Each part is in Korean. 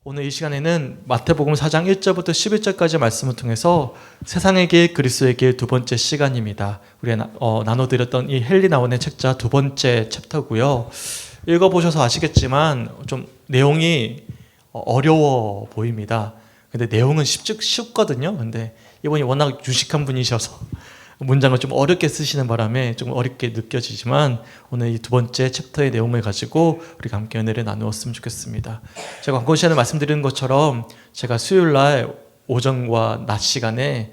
오늘 이 시간에는 마태복음 4장 1절부터 11절까지 말씀을 통해서 세상의 길 그리스도의 길 두 번째 시간입니다. 우리가 나눠드렸던 이 헨리 나운의 책자 두 번째 챕터고요. 읽어보셔서 아시겠지만 좀 내용이 어려워 보입니다. 근데 내용은 쉽거든요. 근데 이분이 워낙 유식한 분이셔서 문장을 좀 어렵게 쓰시는 바람에 좀 어렵게 느껴지지만 오늘 이 두 번째 챕터의 내용을 가지고 우리가 함께 은혜를 나누었으면 좋겠습니다. 제가 광고 시간에 말씀드린 것처럼 제가 수요일날 오전과 낮 시간에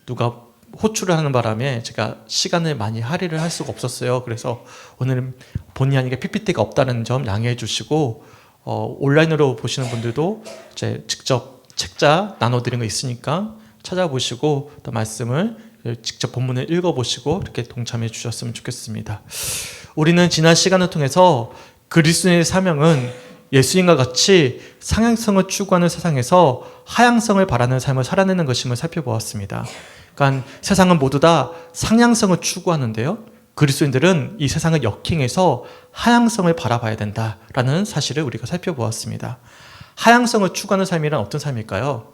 누가 호출을 하는 바람에 제가 시간을 많이 할애를 할 수가 없었어요. 그래서 오늘은 본의 아니게 PPT가 없다는 점 양해해 주시고 온라인으로 보시는 분들도 직접 책자 나눠드린 거 있으니까 찾아보시고 또 말씀을 직접 본문을 읽어보시고 이렇게 동참해 주셨으면 좋겠습니다. 우리는 지난 시간을 통해서 그리스도의 사명은 예수님과 같이 상향성을 추구하는 세상에서 하향성을 바라는 삶을 살아내는 것임을 살펴보았습니다. 그러니까 세상은 모두 다 상향성을 추구하는데요. 그리스도인들은 이 세상을 역행해서 하향성을 바라봐야 된다라는 사실을 우리가 살펴보았습니다. 하향성을 추구하는 삶이란 어떤 삶일까요?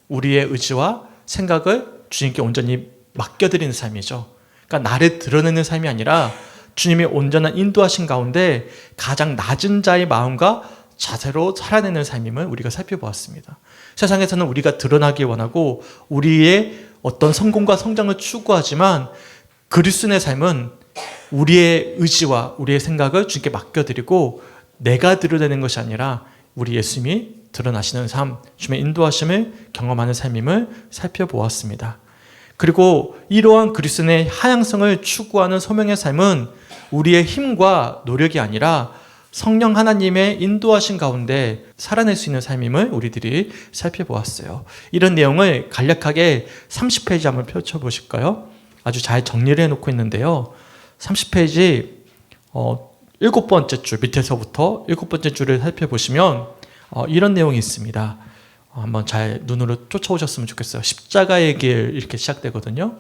우리의 의지와 생각을 주님께 온전히 맡겨드리는 삶이죠. 그러니까 나를 드러내는 삶이 아니라 주님의 온전한 인도하신 가운데 가장 낮은 자의 마음과 자세로 살아내는 삶임을 우리가 살펴보았습니다. 세상에서는 우리가 드러나기 원하고 우리의 어떤 성공과 성장을 추구하지만 그리스도의 삶은 우리의 의지와 우리의 생각을 주님께 맡겨드리고 내가 드러내는 것이 아니라 우리 예수님이 드러나시는 삶, 주님의 인도하심을 경험하는 삶임을 살펴보았습니다. 그리고 이러한 그리스도의 하향성을 추구하는 소명의 삶은 우리의 힘과 노력이 아니라 성령 하나님의 인도하신 가운데 살아낼 수 있는 삶임을 우리들이 살펴보았어요. 이런 내용을 간략하게 30페이지 한번 펼쳐보실까요? 아주 잘 정리를 해놓고 있는데요. 30페이지 7번째 줄 밑에서부터 7번째 줄을 살펴보시면 이런 내용이 있습니다. 한번 잘 눈으로 쫓아오셨으면 좋겠어요. 십자가의 길 이렇게 시작되거든요.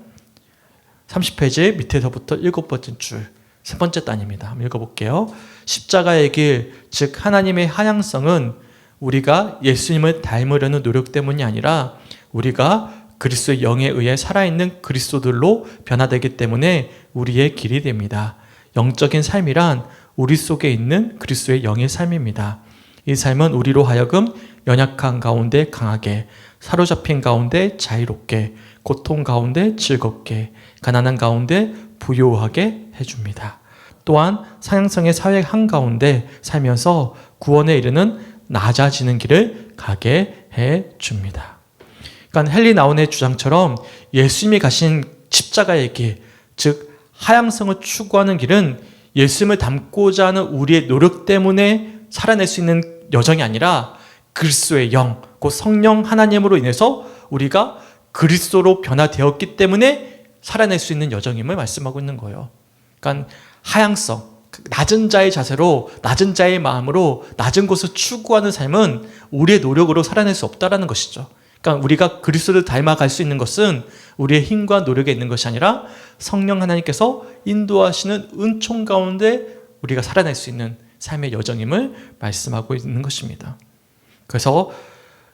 30페이지 밑에서부터 7번째 줄, 세 번째 단입니다. 한번 읽어볼게요. 십자가의 길, 즉 하나님의 하향성은 우리가 예수님을 닮으려는 노력 때문이 아니라 우리가 그리스도의 영에 의해 살아있는 그리스도들로 변화되기 때문에 우리의 길이 됩니다. 영적인 삶이란 우리 속에 있는 그리스도의 영의 삶입니다. 이 삶은 우리로 하여금 연약한 가운데 강하게, 사로잡힌 가운데 자유롭게, 고통 가운데 즐겁게, 가난한 가운데 부유하게 해줍니다. 또한 상향성의 사회 한가운데 살면서 구원에 이르는 낮아지는 길을 가게 해줍니다. 그러니까 헨리 나운의 주장처럼 예수님이 가신 십자가의 길, 즉 하향성을 추구하는 길은 예수님을 닮고자 하는 우리의 노력 때문에 살아낼 수 있는 여정이 아니라 그리스도의 영, 곧 성령 하나님으로 인해서 우리가 그리스도로 변화되었기 때문에 살아낼 수 있는 여정임을 말씀하고 있는 거예요. 그러니까 하향성, 낮은 자의 자세로, 낮은 자의 마음으로 낮은 곳을 추구하는 삶은 우리의 노력으로 살아낼 수 없다는 것이죠. 그러니까 우리가 그리스도를 닮아갈 수 있는 것은 우리의 힘과 노력에 있는 것이 아니라 성령 하나님께서 인도하시는 은총 가운데 우리가 살아낼 수 있는 삶의 여정임을 말씀하고 있는 것입니다. 그래서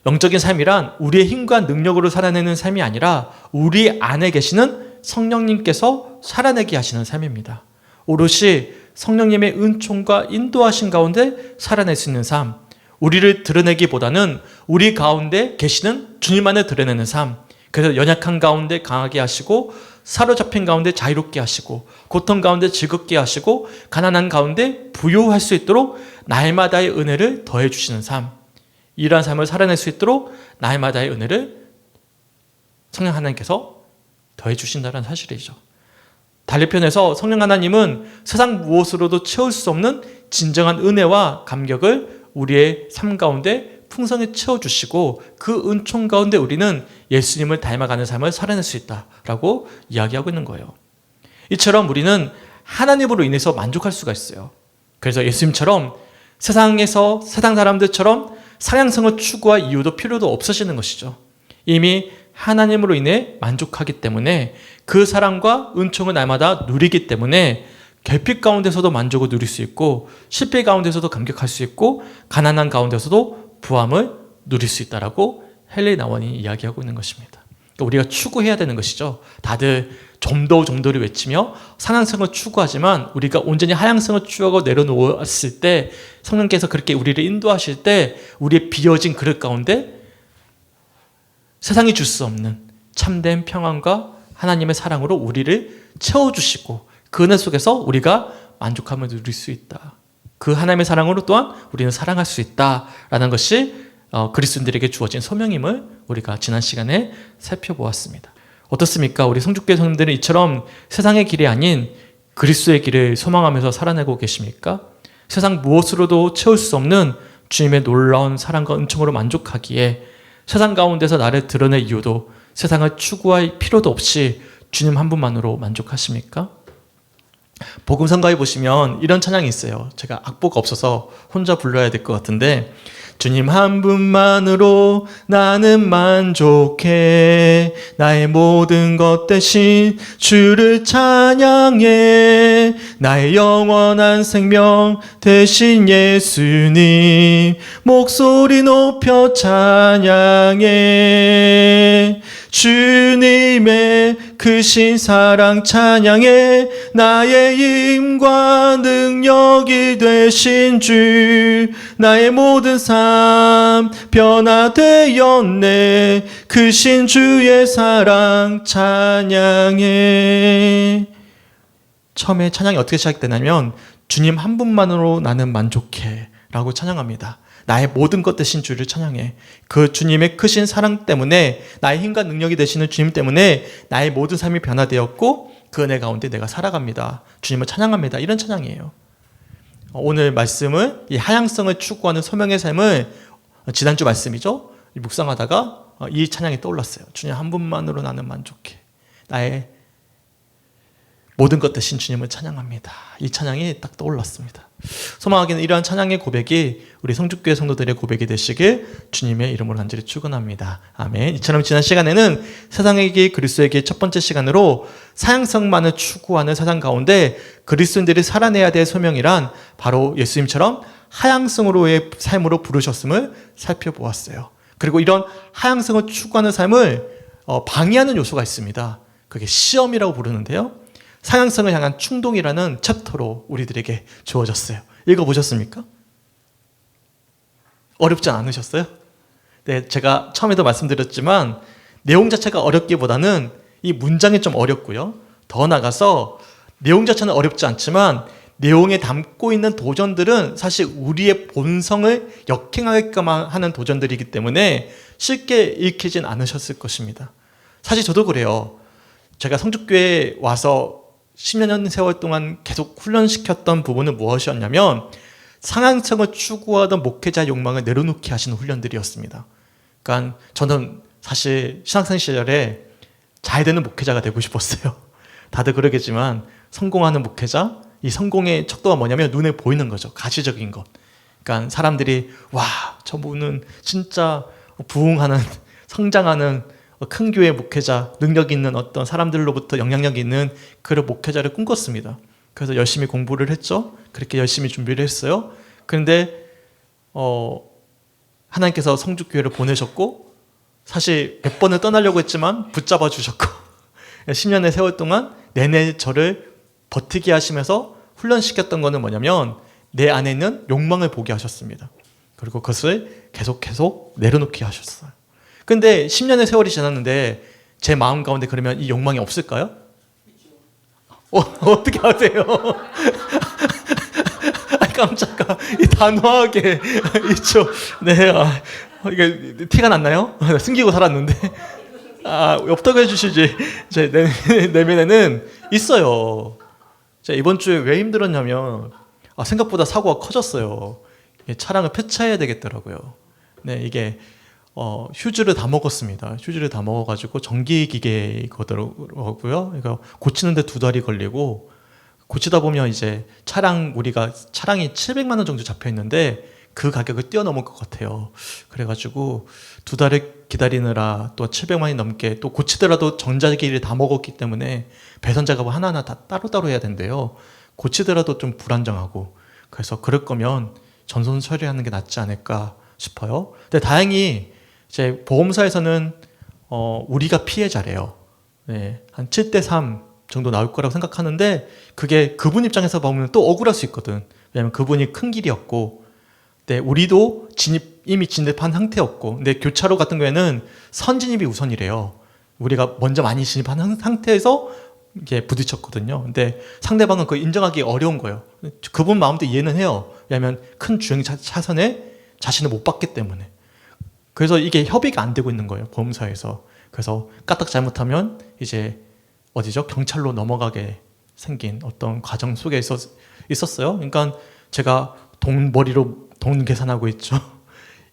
영적인 삶이란 우리의 힘과 능력으로 살아내는 삶이 아니라 우리 안에 계시는 성령님께서 살아내게 하시는 삶입니다. 오롯이 성령님의 은총과 인도하신 가운데 살아낼 수 있는 삶, 우리를 드러내기보다는 우리 가운데 계시는 주님만을 드러내는 삶, 그래서 연약한 가운데 강하게 하시고 사로잡힌 가운데 자유롭게 하시고 고통 가운데 즐겁게 하시고 가난한 가운데 부유할 수 있도록 날마다의 은혜를 더해 주시는 삶, 이러한 삶을 살아낼 수 있도록 날마다의 은혜를 성령 하나님께서 더해 주신다는 사실이죠. 달리 표현해서 성령 하나님은 세상 무엇으로도 채울 수 없는 진정한 은혜와 감격을 우리의 삶 가운데 풍성히 채워주시고 그 은총 가운데 우리는 예수님을 닮아가는 삶을 살아낼 수 있다라고 이야기하고 있는 거예요. 이처럼 우리는 하나님으로 인해서 만족할 수가 있어요. 그래서 예수님처럼 세상에서 세상 사람들처럼 상향성을 추구할 이유도 필요도 없으시는 것이죠. 이미 하나님으로 인해 만족하기 때문에 그 사랑과 은총을 날마다 누리기 때문에 결핍 가운데서도 만족을 누릴 수 있고 실패 가운데서도 감격할 수 있고 가난한 가운데서도 부함을 누릴 수 있다라고 헨리 나원이 이야기하고 있는 것입니다. 그러니까 우리가 추구해야 되는 것이죠. 다들 좀더를 외치며 상향성을 추구하지만 우리가 온전히 하향성을 추구하고 내려놓았을 때, 성령께서 그렇게 우리를 인도하실 때 우리의 비어진 그릇 가운데 세상이 줄 수 없는 참된 평안과 하나님의 사랑으로 우리를 채워주시고 그 은혜 속에서 우리가 만족함을 누릴 수 있다. 그 하나님의 사랑으로 또한 우리는 사랑할 수 있다라는 것이 그리스도인들에게 주어진 소명임을 우리가 지난 시간에 살펴보았습니다. 어떻습니까? 우리 성주교회 성도들은 이처럼 세상의 길이 아닌 그리스도의 길을 소망하면서 살아내고 계십니까? 세상 무엇으로도 채울 수 없는 주님의 놀라운 사랑과 은총으로 만족하기에 세상 가운데서 나를 드러낼 이유도 세상을 추구할 필요도 없이 주님 한 분만으로 만족하십니까? 복음성가에 보시면 이런 찬양이 있어요. 제가 악보가 없어서 혼자 불러야 될 것 같은데, 주님 한 분만으로 나는 만족해, 나의 모든 것 대신 주를 찬양해, 나의 영원한 생명 대신 예수님 목소리 높여 찬양해, 주님의 크신 사랑 찬양해, 나의 힘과 능력이 되신 주, 나의 모든 삶 변화되었네, 크신 주의 사랑 찬양해. 처음에 찬양이 어떻게 시작되냐면 주님 한 분만으로 나는 만족해 라고 찬양합니다. 나의 모든 것 되신 주를 찬양해. 그 주님의 크신 사랑 때문에, 나의 힘과 능력이 되시는 주님 때문에 나의 모든 삶이 변화되었고 그 은혜 가운데 내가 살아갑니다. 주님을 찬양합니다. 이런 찬양이에요. 오늘 말씀을, 이 하향성을 추구하는 소명의 삶을, 지난주 말씀이죠, 묵상하다가 이 찬양이 떠올랐어요. 주님 한 분만으로 나는 만족해, 나의 모든 것 대신 주님을 찬양합니다. 이 찬양이 딱 떠올랐습니다. 소망하기는 이러한 찬양의 고백이 우리 성주교회 성도들의 고백이 되시길 주님의 이름으로 간절히 축원합니다. 아멘. 이처럼 지난 시간에는 세상의 길 그리스도의 길 첫 번째 시간으로 사양성만을 추구하는 세상 가운데 그리스도인들이 살아내야 될 소명이란 바로 예수님처럼 하향성으로의 삶으로 부르셨음을 살펴보았어요. 그리고 이런 하향성을 추구하는 삶을 방해하는 요소가 있습니다. 그게 시험이라고 부르는데요, 상향성을 향한 충동이라는 챕터로 우리들에게 주어졌어요. 읽어보셨습니까? 어렵지 않으셨어요? 네, 제가 처음에도 말씀드렸지만 내용 자체가 어렵기보다는 이 문장이 좀 어렵고요, 더 나아가서 내용 자체는 어렵지 않지만 내용에 담고 있는 도전들은 사실 우리의 본성을 역행하게끔 하는 도전들이기 때문에 쉽게 읽히진 않으셨을 것입니다. 사실 저도 그래요. 제가 성주교회에 와서 10년 세월 동안 계속 훈련시켰던 부분은 무엇이었냐면 상향성을 추구하던 목회자 욕망을 내려놓게 하시는 훈련들이었습니다. 그러니까 저는 사실 신학생 시절에 잘 되는 목회자가 되고 싶었어요. 다들 그러겠지만 성공하는 목회자, 이 성공의 척도가 뭐냐면 눈에 보이는 거죠. 가시적인 것. 그러니까 사람들이 와, 저분은 진짜 부흥하는, 성장하는 큰 교회 목회자, 능력 있는 어떤 사람들로부터 영향력 있는 그런 목회자를 꿈꿨습니다. 그래서 열심히 공부를 했죠. 그렇게 열심히 준비를 했어요. 그런데 하나님께서 성주교회를 보내셨고, 사실 몇 번을 떠나려고 했지만 붙잡아 주셨고 10년의 세월 동안 내내 저를 버티게 하시면서 훈련시켰던 거는 뭐냐면 내 안에 있는 욕망을 보게 하셨습니다. 그리고 그것을 계속 내려놓게 하셨어요. 근데 10년의 세월이 지났는데 제 마음 가운데 그러면 이 욕망이 없을까요? 어떻게 아세요? 깜짝아, 이 단호하게 있죠. 네, 이게 티가 났나요? 숨기고 살았는데. 없다고 해주시지. 제 내면에는 있어요. 제가 이번 주에 왜 힘들었냐면 생각보다 사고가 커졌어요. 차량을 폐차해야 되겠더라고요. 네, 이게 휴즈를 다 먹었습니다. 휴즈를 다 먹어가지고 전기기계거더라고요. 그러니까 고치는데 2달이 걸리고, 고치다 보면 이제 차량이 700만 원 정도 잡혀 있는데 그 가격을 뛰어넘을 것 같아요. 그래가지고 2달을 기다리느라 또 700만 원이 넘게, 또 고치더라도 전자기기를 다 먹었기 때문에 배선 작업을 하나하나 다 따로따로 해야 된대요. 고치더라도 좀 불안정하고, 그래서 그럴 거면 전선 처리하는 게 낫지 않을까 싶어요. 근데 다행히 이제 보험사에서는 우리가 피해자래요. 네, 한 7대 3 정도 나올 거라고 생각하는데 그게 그분 입장에서 보면 또 억울할 수 있거든. 왜냐면 그분이 큰 길이었고, 네, 우리도 이미 진입한 상태였고, 근데 교차로 같은 경우에는 선진입이 우선이래요. 우리가 먼저 많이 진입한 상태에서 이게 부딪혔거든요. 근데 상대방은 그걸 인정하기 어려운 거예요. 그분 마음도 이해는 해요. 왜냐하면 큰 주행 차선에 자신을 못 봤기 때문에. 그래서 이게 협의가 안 되고 있는 거예요, 보험사에서. 그래서 까딱 잘못하면 이제 어디죠? 경찰로 넘어가게 생긴 어떤 과정 속에 있었어요. 그러니까 제가 머리로 돈 계산하고 있죠.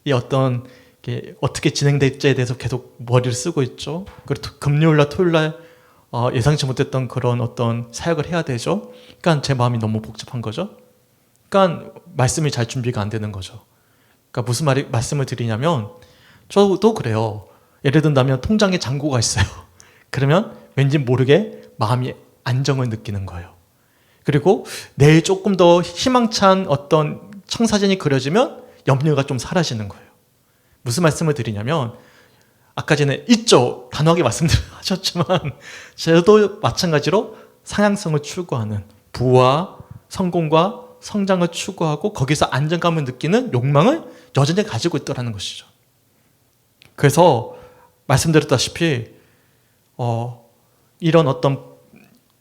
이 어떤 게 어떻게 진행될지에 대해서 계속 머리를 쓰고 있죠. 그리고 금요일날 토요일날 예상치 못했던 그런 어떤 사역을 해야 되죠. 그러니까 제 마음이 너무 복잡한 거죠. 그러니까 말씀이 잘 준비가 안 되는 거죠. 그러니까 무슨 말씀을 드리냐면 저도 그래요. 예를 든다면 통장에 잔고가 있어요. 그러면 왠지 모르게 마음이 안정을 느끼는 거예요. 그리고 내일 조금 더 희망찬 어떤 청사진이 그려지면 염려가 좀 사라지는 거예요. 무슨 말씀을 드리냐면 아까 전에 있죠. 단호하게 말씀하셨지만 저도 마찬가지로 상향성을 추구하는 부와 성공과 성장을 추구하고 거기서 안정감을 느끼는 욕망을 여전히 가지고 있더라는 것이죠. 그래서 말씀드렸다시피 이런 어떤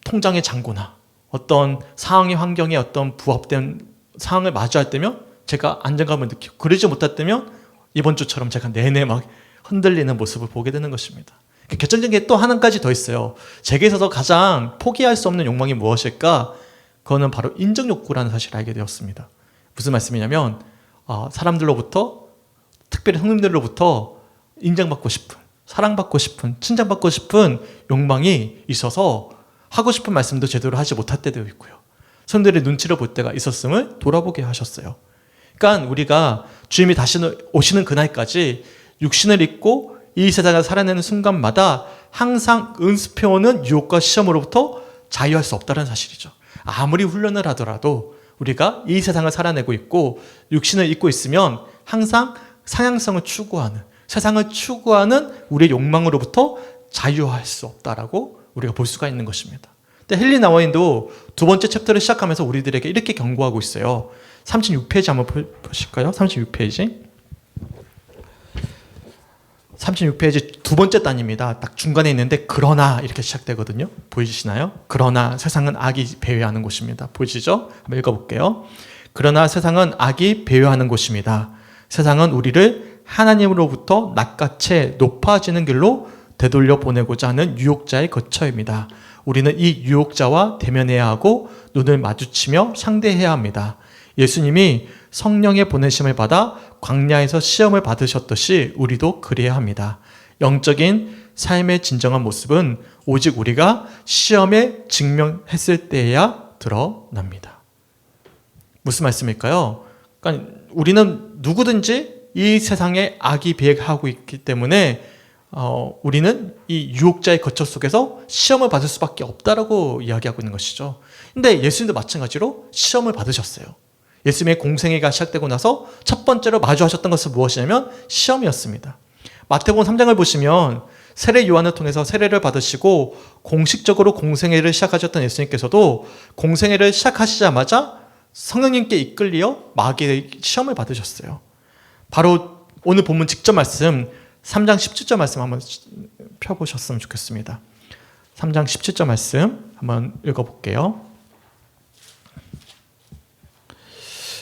통장의 잔고나 어떤 상황의 환경에 어떤 부합된 상황을 마주할 때면 제가 안정감을 느끼고 그러지 못할 때면 이번 주처럼 제가 내내 막 흔들리는 모습을 보게 되는 것입니다. 결정적인 게 또 하나까지 더 있어요. 제게 있어서 가장 포기할 수 없는 욕망이 무엇일까? 그거는 바로 인정 욕구라는 사실을 알게 되었습니다. 무슨 말씀이냐면 사람들로부터 특별히 성님들로부터 인정받고 싶은, 사랑받고 싶은, 칭찬받고 싶은 욕망이 있어서 하고 싶은 말씀도 제대로 하지 못할 때도 있고요. 성도들의 눈치를 볼 때가 있었음을 돌아보게 하셨어요. 그러니까 우리가 주님이 다시 오시는 그날까지 육신을 입고 이 세상을 살아내는 순간마다 항상 은습해오는 유혹과 시험으로부터 자유할 수 없다는 사실이죠. 아무리 훈련을 하더라도 우리가 이 세상을 살아내고 있고 육신을 입고 있으면 항상 상향성을 추구하는, 세상을 추구하는 우리의 욕망으로부터 자유할 수 없다라고 우리가 볼 수가 있는 것입니다. 근데 헨리 나워인도 두 번째 챕터를 시작하면서 우리들에게 이렇게 경고하고 있어요. 36페이지 한번 보실까요? 36페이지. 36페이지 두 번째 단입니다. 딱 중간에 있는데 그러나 이렇게 시작되거든요. 보이시나요? 그러나 세상은 악이 배회하는 곳입니다. 보이시죠? 한번 읽어볼게요. 그러나 세상은 악이 배회하는 곳입니다. 세상은 우리를 하나님으로부터 낚아채 높아지는 길로 되돌려 보내고자 하는 유혹자의 거처입니다. 우리는 이 유혹자와 대면해야 하고 눈을 마주치며 상대해야 합니다. 예수님이 성령의 보내심을 받아 광야에서 시험을 받으셨듯이 우리도 그래야 합니다. 영적인 삶의 진정한 모습은 오직 우리가 시험에 직면했을 때에야 드러납니다. 무슨 말씀일까요? 그러니까 우리는 누구든지 이 세상에 악이 비행하고 있기 때문에 우리는 이 유혹자의 거처 속에서 시험을 받을 수밖에 없다라고 이야기하고 있는 것이죠. 근데 예수님도 마찬가지로 시험을 받으셨어요. 예수님의 공생애가 시작되고 나서 첫 번째로 마주하셨던 것은 무엇이냐면 시험이었습니다. 마태복음 3장을 보시면 세례 요한을 통해서 세례를 받으시고 공식적으로 공생애를 시작하셨던 예수님께서도 공생애를 시작하시자마자 성령님께 이끌려 마귀의 시험을 받으셨어요. 바로 오늘 본문 직접 말씀 3장 17절 말씀 한번 펴보셨으면 좋겠습니다. 3장 17절 말씀 한번 읽어볼게요.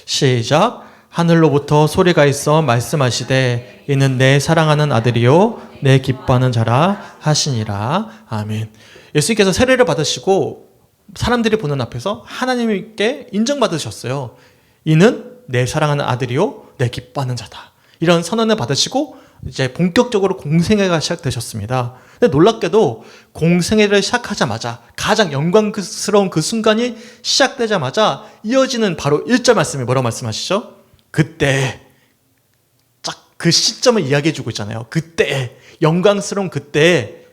시작. 하늘로부터 소리가 있어 말씀하시되 이는 내 사랑하는 아들이요 내 기뻐하는 자라 하시니라. 아멘. 예수님께서 세례를 받으시고 사람들이 보는 앞에서 하나님께 인정받으셨어요. 이는 내 사랑하는 아들이요 내 기뻐하는 자다. 이런 선언을 받으시고 이제 본격적으로 공생애가 시작되셨습니다. 근데 놀랍게도 공생애를 시작하자마자 가장 영광스러운 그 순간이 시작되자마자 이어지는 바로 1절 말씀이 뭐라고 말씀하시죠? 그때 딱 그 시점을 이야기해 주고 있잖아요. 그때 영광스러운 그때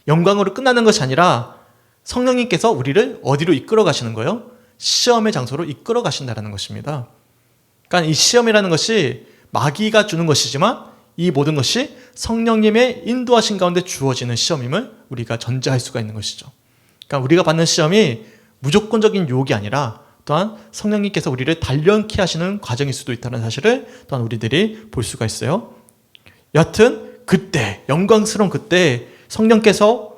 영광으로 끝나는 것이 아니라 성령님께서 우리를 어디로 이끌어 가시는 거예요? 시험의 장소로 이끌어 가신다는 것입니다. 그러니까 이 시험이라는 것이 마귀가 주는 것이지만 이 모든 것이 성령님의 인도하신 가운데 주어지는 시험임을 우리가 전제할 수가 있는 것이죠. 그러니까 우리가 받는 시험이 무조건적인 유혹이 아니라 또한 성령님께서 우리를 단련케 하시는 과정일 수도 있다는 사실을 또한 우리들이 볼 수가 있어요. 여하튼 그때, 영광스러운 그때 성령께서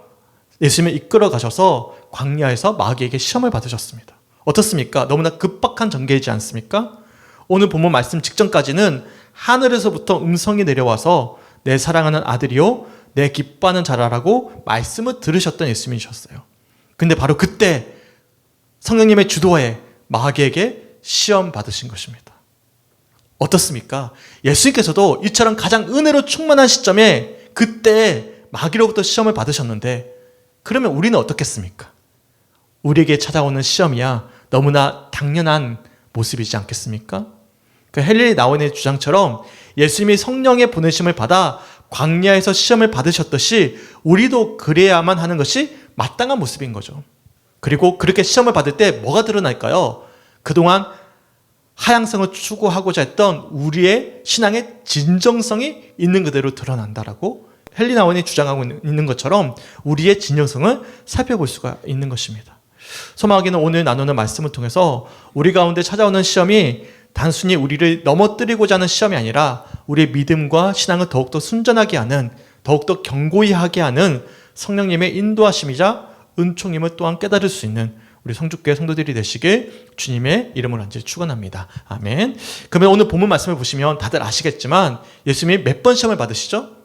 예수님을 이끌어 가셔서 광야에서 마귀에게 시험을 받으셨습니다. 어떻습니까? 너무나 급박한 전개이지 않습니까? 오늘 본문 말씀 직전까지는 하늘에서부터 음성이 내려와서 내 사랑하는 아들이요 내 기뻐하는 자라라고 말씀을 들으셨던 예수님이셨어요. 근데 바로 그때 성령님의 주도에 마귀에게 시험 받으신 것입니다. 어떻습니까? 예수님께서도 이처럼 가장 은혜로 충만한 시점에 그때 마귀로부터 시험을 받으셨는데 그러면 우리는 어떻겠습니까? 우리에게 찾아오는 시험이야 너무나 당연한 모습이지 않겠습니까? 그 헬리 나온의 주장처럼 예수님이 성령의 보내심을 받아 광야에서 시험을 받으셨듯이 우리도 그래야만 하는 것이 마땅한 모습인 거죠. 그리고 그렇게 시험을 받을 때 뭐가 드러날까요? 그동안 하향성을 추구하고자 했던 우리의 신앙의 진정성이 있는 그대로 드러난다라고 헬리 나온이 주장하고 있는 것처럼 우리의 진정성을 살펴볼 수가 있는 것입니다. 소망하기는 오늘 나누는 말씀을 통해서 우리 가운데 찾아오는 시험이 단순히 우리를 넘어뜨리고자 하는 시험이 아니라 우리의 믿음과 신앙을 더욱더 순전하게 하는, 더욱더 견고히 하게 하는 성령님의 인도하심이자 은총임을 또한 깨달을 수 있는 우리 성주교회 성도들이 되시길 주님의 이름으로 언제 축원합니다. 아멘. 그러면 오늘 본문 말씀을 보시면 다들 아시겠지만 예수님이 몇 번 시험을 받으시죠?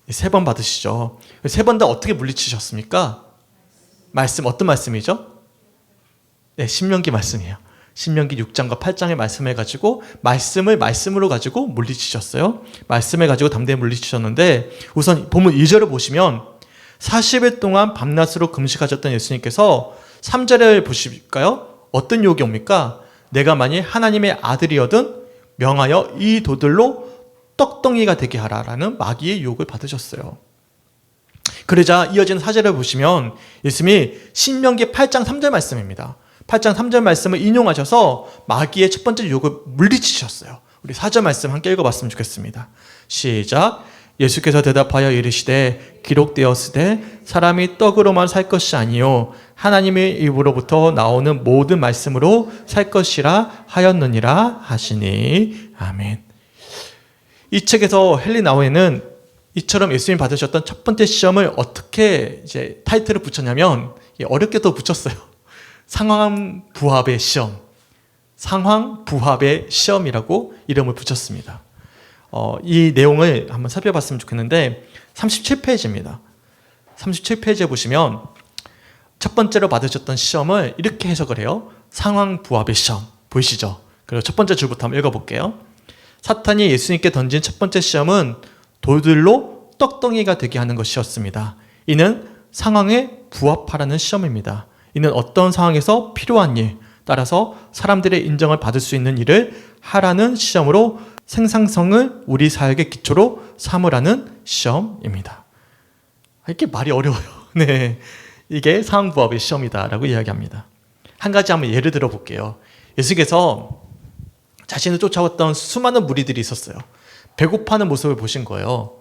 3번 받으시죠. 3번 다 어떻게 물리치셨습니까? 말씀, 어떤 말씀이죠? 네, 신명기 말씀이에요. 신명기 6장과 8장의 말씀을 가지고 말씀으로 가지고 물리치셨어요. 말씀을 가지고 담대히 물리치셨는데 우선 본문 2절을 보시면 40일 동안 밤낮으로 금식하셨던 예수님께서 3절을 보실까요? 어떤 유혹이 옵니까? 내가 만일 하나님의 아들이거든 명하여 이 돌들로 떡덩이가 되게 하라라는 마귀의 유혹을 받으셨어요. 그러자 이어지는 4절을 보시면 예수님이 신명기 8장 3절 말씀입니다. 8장 3절 말씀을 인용하셔서 마귀의 첫 번째 유혹을 물리치셨어요. 우리 4절 말씀 함께 읽어봤으면 좋겠습니다. 시작. 예수께서 대답하여 이르시되 기록되었으되 사람이 떡으로만 살 것이 아니요 하나님의 입으로부터 나오는 모든 말씀으로 살 것이라 하였느니라 하시니. 아멘. 이 책에서 헬리 나우에는 이처럼 예수님이 받으셨던 첫 번째 시험을 어떻게 이제 타이틀을 붙였냐면 어렵게도 붙였어요. 상황 부합의 시험, 상황 부합의 시험이라고 이름을 붙였습니다. 이 내용을 한번 살펴봤으면 좋겠는데 37페이지입니다. 37페이지에 보시면 첫 번째로 받으셨던 시험을 이렇게 해석을 해요. 상황 부합의 시험 보이시죠? 그리고 첫 번째 줄부터 한번 읽어볼게요. 사탄이 예수님께 던진 첫 번째 시험은 돌들로 떡덩이가 되게 하는 것이었습니다. 이는 상황에 부합하라는 시험입니다. 이는 어떤 상황에서 필요한 일, 따라서 사람들의 인정을 받을 수 있는 일을 하라는 시험으로 생산성을 우리 사역의 기초로 삼으라는 시험입니다. 이게 말이 어려워요. 네, 이게 상황부합의 시험이다라고 이야기합니다. 한 가지 한번 예를 들어 볼게요. 예수께서 자신을 쫓아왔던 수많은 무리들이 있었어요. 배고파하는 모습을 보신 거예요.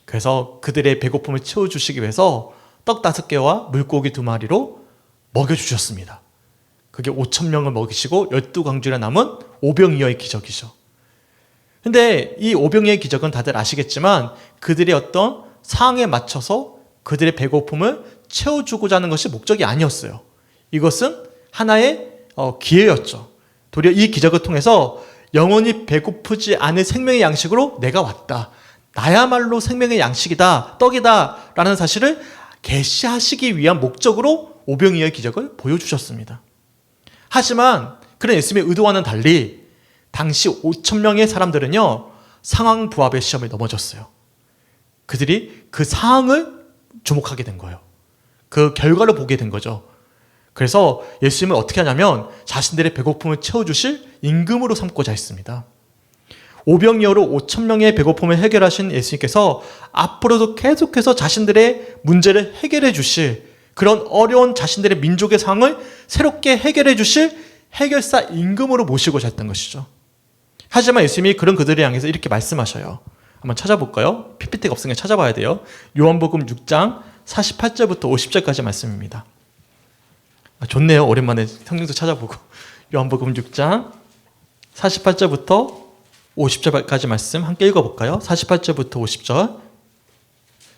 그래서 그들의 배고픔을 채워주시기 위해서 떡 5개와 물고기 2마리로 먹여주셨습니다. 그게 5,000명을 먹이시고 12광주나 남은 오병이어의 기적이죠. 근데 이 오병이어의 기적은 다들 아시겠지만 그들의 어떤 상황에 맞춰서 그들의 배고픔을 채워주고자 하는 것이 목적이 아니었어요. 이것은 하나의 기회였죠. 도리어 이 기적을 통해서 영원히 배고프지 않을 생명의 양식으로 내가 왔다. 나야말로 생명의 양식이다, 떡이다 라는 사실을 계시하시기 위한 목적으로 오병이어의 기적을 보여주셨습니다. 하지만 그런 예수님의 의도와는 달리 당시 5,000명의 사람들은요 상황 부합의 시험에 넘어졌어요. 그들이 그 상황을 주목하게 된 거예요. 그 결과를 보게 된 거죠. 그래서 예수님은 어떻게 하냐면 자신들의 배고픔을 채워주실 임금으로 삼고자 했습니다. 오병이어로 5,000명의 배고픔을 해결하신 예수님께서 앞으로도 계속해서 자신들의 문제를 해결해 주실, 그런 어려운 자신들의 민족의 상황을 새롭게 해결해 주실 해결사 임금으로 모시고자 했던 것이죠. 하지만 예수님이 그런 그들을 향해서 이렇게 말씀하셔요. 한번 찾아볼까요? PPT가 없으니까 찾아봐야 돼요. 요한복음 6장 48절부터 50절까지 말씀입니다. 좋네요. 오랜만에 성경도 찾아보고. 요한복음 6장 48절부터 50절까지 말씀 함께 읽어볼까요? 48절부터 50절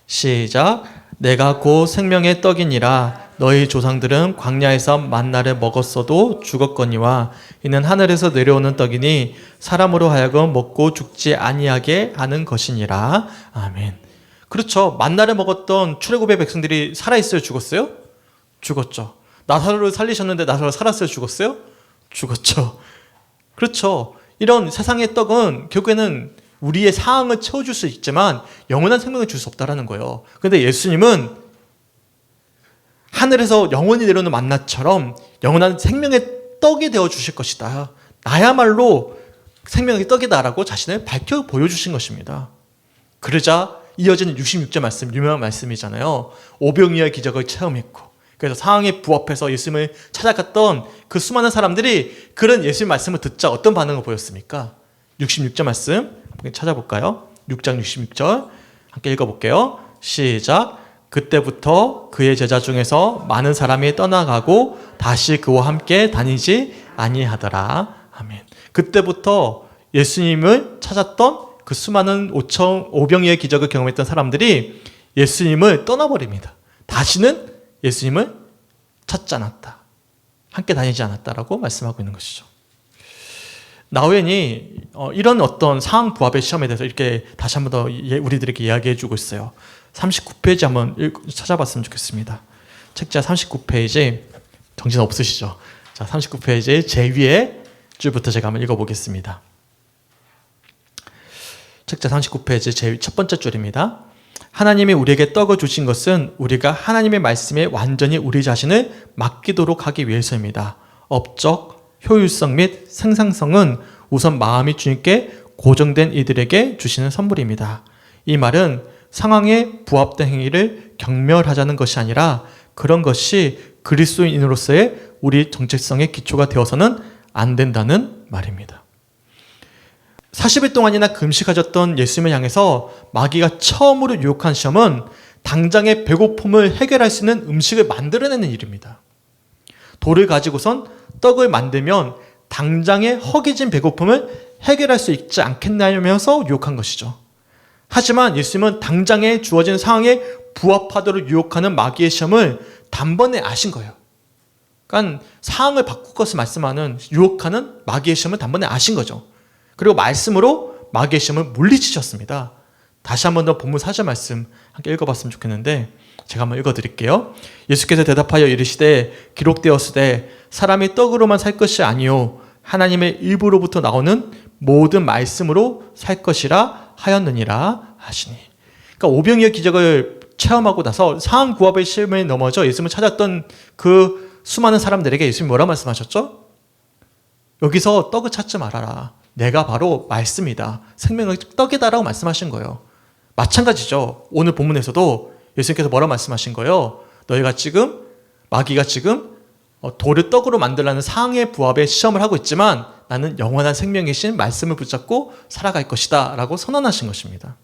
시작. 내가 곧 생명의 떡이니라. 너희 조상들은 광야에서 만나를 먹었어도 죽었거니와 이는 하늘에서 내려오는 떡이니 사람으로 하여금 먹고 죽지 아니하게 하는 것이니라. 아멘. 그렇죠. 만나를 먹었던 출애굽의 백성들이 살아있어요? 죽었어요? 죽었죠. 나사로를 살리셨는데 나사로 살았어요? 죽었어요? 죽었죠. 그렇죠. 이런 세상의 떡은 결국에는 우리의 사항을 채워줄 수 있지만 영원한 생명을 줄 수 없다는 거예요. 그런데 예수님은 하늘에서 영원히 내려오는 만나처럼 영원한 생명의 떡이 되어 주실 것이다. 나야말로 생명의 떡이다라고 자신을 밝혀 보여주신 것입니다. 그러자 이어지는 66절 말씀, 유명한 말씀이잖아요. 오병이어의 기적을 체험했고, 그래서 상황에 부합해서 예수님을 찾아갔던 그 수많은 사람들이 그런 예수님 말씀을 듣자 어떤 반응을 보였습니까? 66절 말씀 찾아볼까요? 6장 66절 함께 읽어볼게요. 시작. 그때부터 그의 제자 중에서 많은 사람이 떠나가고 다시 그와 함께 다니지 아니하더라. 아멘. 그때부터 예수님을 찾았던 그 수많은 오병이어의 기적을 경험했던 사람들이 예수님을 떠나버립니다. 다시는 예수님을 찾지 않았다. 함께 다니지 않았다라고 말씀하고 있는 것이죠. 나우엔이 이런 어떤 상황 부합의 시험에 대해서 이렇게 다시 한 번 더 우리들에게 이야기해 주고 있어요. 39페이지 한번 찾아봤으면 좋겠습니다. 책자 39페이지 정신 없으시죠? 자, 39페이지 제2의 줄부터 제가 한번 읽어보겠습니다. 책자 39페이지 제 첫 번째 줄입니다. 하나님이 우리에게 떡을 주신 것은 우리가 하나님의 말씀에 완전히 우리 자신을 맡기도록 하기 위해서입니다. 업적, 효율성 및 생산성은 우선 마음이 주님께 고정된 이들에게 주시는 선물입니다. 이 말은 상황에 부합된 행위를 경멸하자는 것이 아니라 그런 것이 그리스도인으로서의 우리 정체성의 기초가 되어서는 안 된다는 말입니다. 40일 동안이나 금식하셨던 예수님을 향해서 마귀가 처음으로 유혹한 시험은 당장의 배고픔을 해결할 수 있는 음식을 만들어내는 일입니다. 돌을 가지고선 떡을 만들면 당장의 허기진 배고픔을 해결할 수 있지 않겠냐면서 유혹한 것이죠. 하지만 예수님은 당장에 주어진 상황에 부합하도록 유혹하는 마귀의 시험을 단번에 아신 거예요. 그러니까 상황을 바꿀 것을 말씀하는 유혹하는 마귀의 시험을 단번에 아신 거죠. 그리고 말씀으로 마귀의 시험을 물리치셨습니다. 다시 한 번 더 본문 4절 말씀 함께 읽어봤으면 좋겠는데 제가 한번 읽어드릴게요. 예수께서 대답하여 이르시되 기록되었으되 사람이 떡으로만 살 것이 아니요 하나님의 입으로부터 나오는 모든 말씀으로 살 것이라 하였느니라 하시니. 그러니까 오병이어 기적을 체험하고 나서 상황 부합의 시험에 넘어져 예수님을 찾았던 그 수많은 사람들에게 예수님이 뭐라 말씀하셨죠? 여기서 떡을 찾지 말아라. 내가 바로 말씀이다. 생명의 떡이다라고 말씀하신 거예요. 마찬가지죠. 오늘 본문에서도 예수님께서 뭐라 말씀하신 거예요? 너희가 지금 마귀가 지금 돌을 떡으로 만들라는 상황의 부합에 시험을 하고 있지만 나는 영원한 생명이신 말씀을 붙잡고 살아갈 것이다 라고 선언하신 것입니다.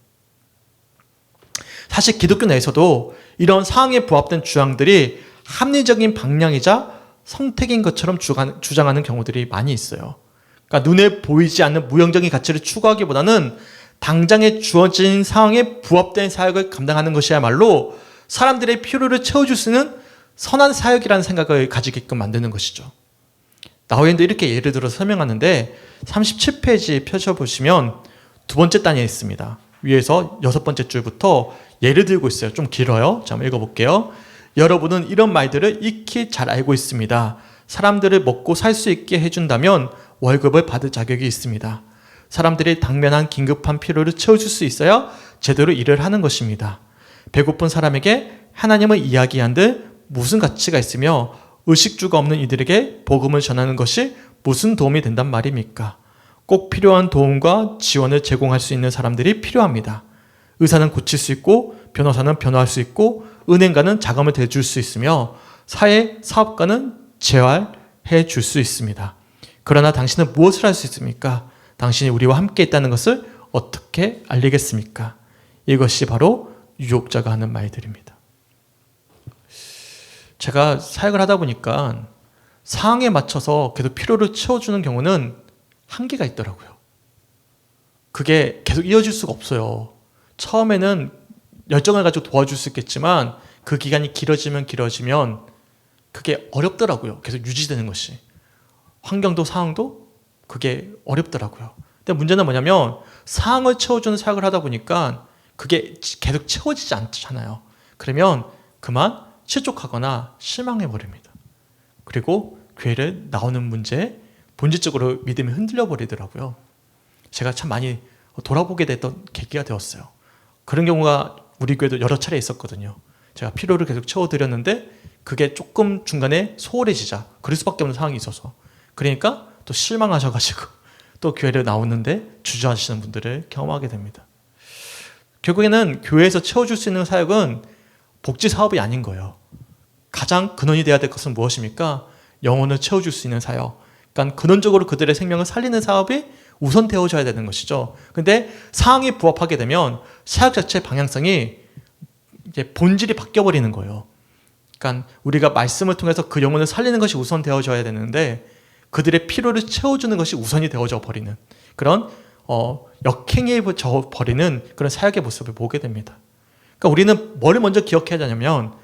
사실 기독교 내에서도 이런 상황에 부합된 주장들이 합리적인 방향이자 선택인 것처럼 주장하는 경우들이 많이 있어요. 그러니까 눈에 보이지 않는 무형적인 가치를 추구하기보다는 당장에 주어진 상황에 부합된 사역을 감당하는 것이야말로 사람들의 필요를 채워줄 수 있는 선한 사역이라는 생각을 가지게끔 만드는 것이죠. 나우엔도 이렇게 예를 들어서 설명하는데 37페이지 펴셔보시면 두 번째 단위에 있습니다. 위에서 여섯 번째 줄부터 예를 들고 있어요. 좀 길어요. 자, 한번 읽어볼게요. 여러분은 이런 말들을 익히 잘 알고 있습니다. 사람들을 먹고 살 수 있게 해준다면 월급을 받을 자격이 있습니다. 사람들이 당면한 긴급한 필요를 채워줄 수 있어야 제대로 일을 하는 것입니다. 배고픈 사람에게 하나님을 이야기한들 무슨 가치가 있으며 의식주가 없는 이들에게 복음을 전하는 것이 무슨 도움이 된단 말입니까? 꼭 필요한 도움과 지원을 제공할 수 있는 사람들이 필요합니다. 의사는 고칠 수 있고 변호사는 변호할 수 있고 은행가는 자금을 대줄 수 있으며 사업가는 재활해 줄 수 있습니다. 그러나 당신은 무엇을 할 수 있습니까? 당신이 우리와 함께 있다는 것을 어떻게 알리겠습니까? 이것이 바로 유혹자가 하는 말들입니다. 제가 사역을 하다 보니까 상황에 맞춰서 계속 필요를 채워주는 경우는 한계가 있더라고요. 그게 계속 이어질 수가 없어요. 처음에는 열정을 가지고 도와줄 수 있겠지만 그 기간이 길어지면 그게 어렵더라고요. 계속 유지되는 것이. 환경도 상황도 그게 어렵더라고요. 근데 문제는 뭐냐면 상황을 채워주는 사역을 하다 보니까 그게 계속 채워지지 않잖아요. 그러면 그만 실족하거나 실망해버립니다. 그리고 교회를 나오는 문제에 본질적으로 믿음이 흔들려 버리더라고요. 제가 참 많이 돌아보게 됐던 계기가 되었어요. 그런 경우가 우리 교회도 여러 차례 있었거든요. 제가 필요를 계속 채워드렸는데 그게 조금 중간에 소홀해지자 그럴 수밖에 없는 상황이 있어서 그러니까 또 실망하셔가지고 또 교회를 나오는데 주저하시는 분들을 경험하게 됩니다. 결국에는 교회에서 채워줄 수 있는 사역은 복지 사업이 아닌 거예요. 가장 근원이 되어야 될 것은 무엇입니까? 영혼을 채워줄 수 있는 사역. 그러니까 근원적으로 그들의 생명을 살리는 사업이 우선 되어져야 되는 것이죠. 근데 상황에 부합하게 되면 사역 자체의 방향성이 이제 본질이 바뀌어버리는 거예요. 그러니까 우리가 말씀을 통해서 그 영혼을 살리는 것이 우선 되어져야 되는데 그들의 필요를 채워주는 것이 우선이 되어져 버리는 그런 역행해 버리는 그런 사역의 모습을 보게 됩니다. 그러니까 우리는 뭐를 먼저 기억해야 되냐면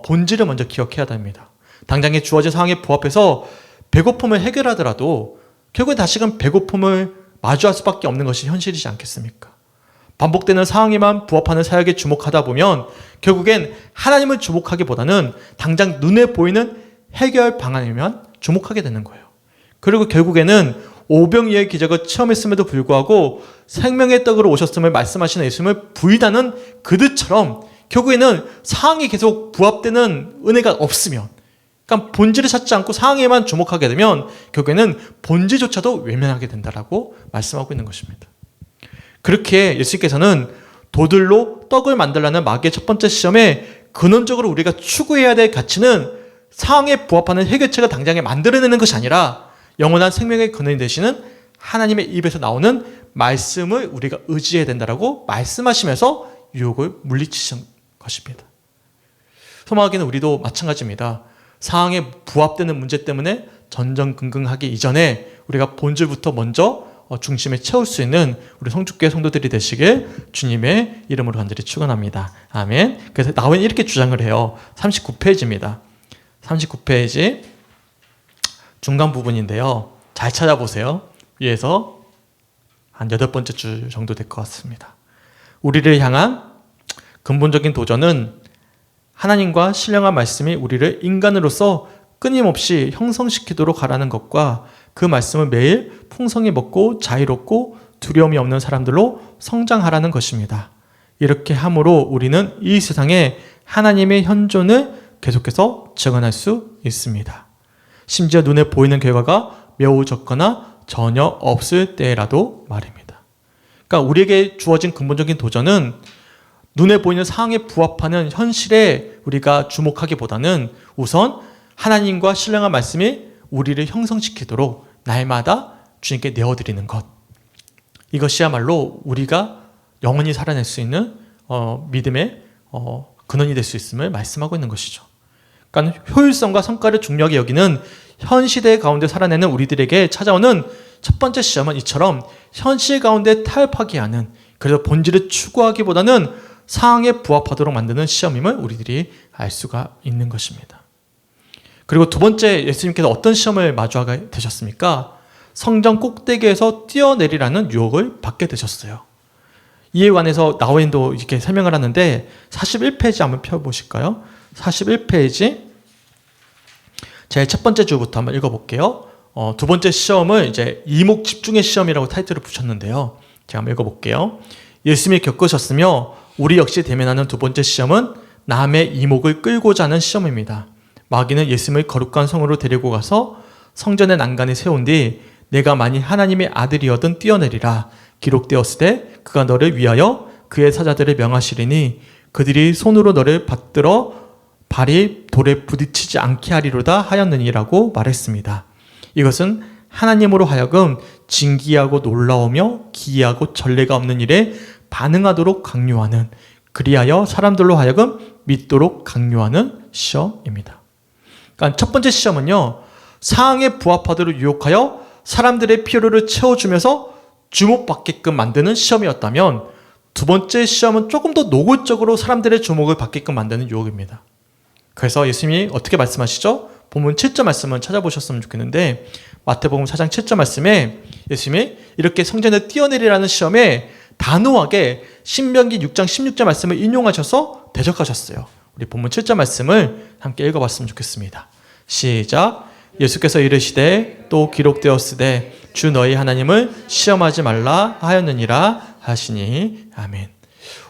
본질을 먼저 기억해야 됩니다. 당장에 주어진 상황에 부합해서 배고픔을 해결하더라도 결국엔 다시금 배고픔을 마주할 수밖에 없는 것이 현실이지 않겠습니까? 반복되는 상황에만 부합하는 사역에 주목하다 보면 결국엔 하나님을 주목하기보다는 당장 눈에 보이는 해결 방안에만 주목하게 되는 거예요. 그리고 결국에는 오병이어의 기적을 체험했음에도 불구하고 생명의 떡으로 오셨음을 말씀하시는 예수님을 부인하는 그들처럼 결국에는 상황이 계속 부합되는 은혜가 없으면 그러니까 본질을 찾지 않고 상황에만 주목하게 되면 결국에는 본질조차도 외면하게 된다라고 말씀하고 있는 것입니다. 그렇게 예수님께서는 도들로 떡을 만들라는 마귀의 첫 번째 시험에 근원적으로 우리가 추구해야 될 가치는 상황에 부합하는 해결책을 당장에 만들어내는 것이 아니라 영원한 생명의 근원이 되시는 하나님의 입에서 나오는 말씀을 우리가 의지해야 된다라고 말씀하시면서 유혹을 물리치신 것입니다. 소망하기는 우리도 마찬가지입니다. 상황에 부합되는 문제 때문에 전전긍긍하기 이전에 우리가 본질부터 먼저 중심에 채울 수 있는 우리 성축교회 성도들이 되시길 주님의 이름으로 간절히 축원합니다. 아멘. 그래서 나오면 이렇게 주장을 해요. 39페이지입니다. 39페이지 중간 부분인데요. 잘 찾아보세요. 위에서 한 8번째 줄 정도 될 것 같습니다. 우리를 향한 근본적인 도전은 하나님과 신령한 말씀이 우리를 인간으로서 끊임없이 형성시키도록 하라는 것과 그 말씀을 매일 풍성히 먹고 자유롭고 두려움이 없는 사람들로 성장하라는 것입니다. 이렇게 함으로 우리는 이 세상에 하나님의 현존을 계속해서 증언할 수 있습니다. 심지어 눈에 보이는 결과가 매우 적거나 전혀 없을 때라도 말입니다. 그러니까 우리에게 주어진 근본적인 도전은 눈에 보이는 상황에 부합하는 현실에 우리가 주목하기보다는 우선 하나님과 신령한 말씀이 우리를 형성시키도록 날마다 주님께 내어드리는 것. 이것이야말로 우리가 영원히 살아낼 수 있는 믿음의 근원이 될 수 있음을 말씀하고 있는 것이죠. 그러니까 효율성과 성과를 중요하게 여기는 현 시대 가운데 살아내는 우리들에게 찾아오는 첫 번째 시험은 이처럼 현실 가운데 타협하게 하는, 그래서 본질을 추구하기보다는 상황에 부합하도록 만드는 시험임을 우리들이 알 수가 있는 것입니다. 그리고 두 번째, 예수님께서 어떤 시험을 마주하게 되셨습니까? 성전 꼭대기에서 뛰어내리라는 유혹을 받게 되셨어요. 이에 관해서 나우엔도 이렇게 설명을 하는데 41페이지 한번 펴보실까요? 41페이지 제 첫 번째 주부터 한번 읽어볼게요. 두 번째 시험을 이제 이목 집중의 시험이라고 타이틀을 붙였는데요. 제가 한번 읽어볼게요. 예수님이 겪으셨으며 우리 역시 대면하는 두 번째 시험은 남의 이목을 끌고자 하는 시험입니다. 마귀는 예수님을 거룩한 성으로 데리고 가서 성전의 난간에 세운 뒤 내가 만일 하나님의 아들이어든 뛰어내리라. 기록되었을 때 그가 너를 위하여 그의 사자들을 명하시리니 그들이 손으로 너를 받들어 발이 돌에 부딪히지 않게 하리로다 하였느니라고 말했습니다. 이것은 하나님으로 하여금 진기하고 놀라우며 기이하고 전례가 없는 일에 반응하도록 강요하는, 그리하여 사람들로 하여금 믿도록 강요하는 시험입니다. 그러니까 첫 번째 시험은요, 상황에 부합하도록 유혹하여 사람들의 필요를 채워주면서 주목받게끔 만드는 시험이었다면, 두 번째 시험은 조금 더 노골적으로 사람들의 주목을 받게끔 만드는 유혹입니다. 그래서 예수님이 어떻게 말씀하시죠? 본문 7절 말씀을 찾아보셨으면 좋겠는데, 마태복음 4장 7절 말씀에 예수님이 이렇게 성전을 뛰어내리라는 시험에 단호하게 신명기 6장 16절 말씀을 인용하셔서 대적하셨어요. 우리 본문 7절 말씀을 함께 읽어봤으면 좋겠습니다. 시작. 예수께서 이르시되 또 기록되었으되 주 너희 하나님을 시험하지 말라 하였느니라 하시니. 아멘.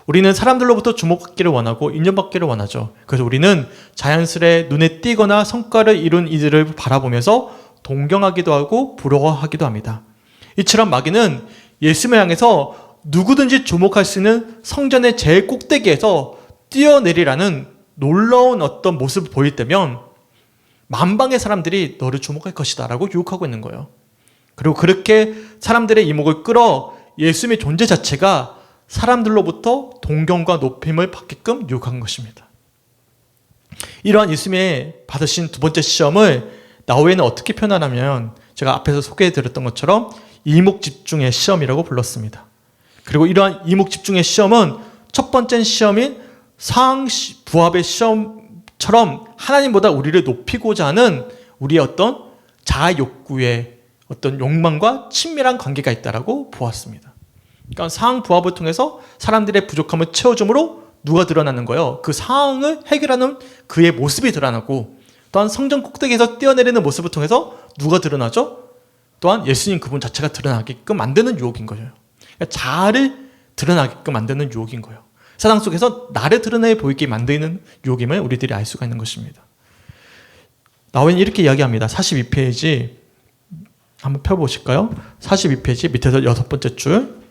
우리는 사람들로부터 주목받기를 원하고 인정받기를 원하죠. 그래서 우리는 자연스레 눈에 띄거나 성과를 이룬 이들을 바라보면서 동경하기도 하고 부러워하기도 합니다. 이처럼 마귀는 예수님을 향해서 누구든지 주목할 수 있는 성전의 제일 꼭대기에서 뛰어내리라는 놀라운 어떤 모습을 보일 때면 만방의 사람들이 너를 주목할 것이다 라고 유혹하고 있는 거예요. 그리고 그렇게 사람들의 이목을 끌어 예수님의 존재 자체가 사람들로부터 동경과 높임을 받게끔 유혹한 것입니다. 이러한 예수님의 받으신 두 번째 시험을 나후에는 어떻게 표현하냐면, 제가 앞에서 소개해드렸던 것처럼 이목집중의 시험이라고 불렀습니다. 그리고 이러한 이목집중의 시험은 첫 번째 시험인 상부합의 시험처럼 하나님보다 우리를 높이고자 하는 우리의 어떤 자아 욕구의 어떤 욕망과 친밀한 관계가 있다라고 보았습니다. 그러니까 상부합을 통해서 사람들의 부족함을 채워줌으로 누가 드러나는 거예요? 그 상황을 해결하는 그의 모습이 드러나고, 또한 성전 꼭대기에서 뛰어내리는 모습을 통해서 누가 드러나죠? 또한 예수님 그분 자체가 드러나게끔 만드는 유혹인 거예요. 그러니까 자아를 드러나게끔 만드는 유혹인 거예요. 세상 속에서 나를 드러내 보이게 만드는 유혹임을 우리들이 알 수가 있는 것입니다. 나후에는 이렇게 이야기합니다. 42페이지 한번 펴보실까요? 42페이지 밑에서 6번째 줄.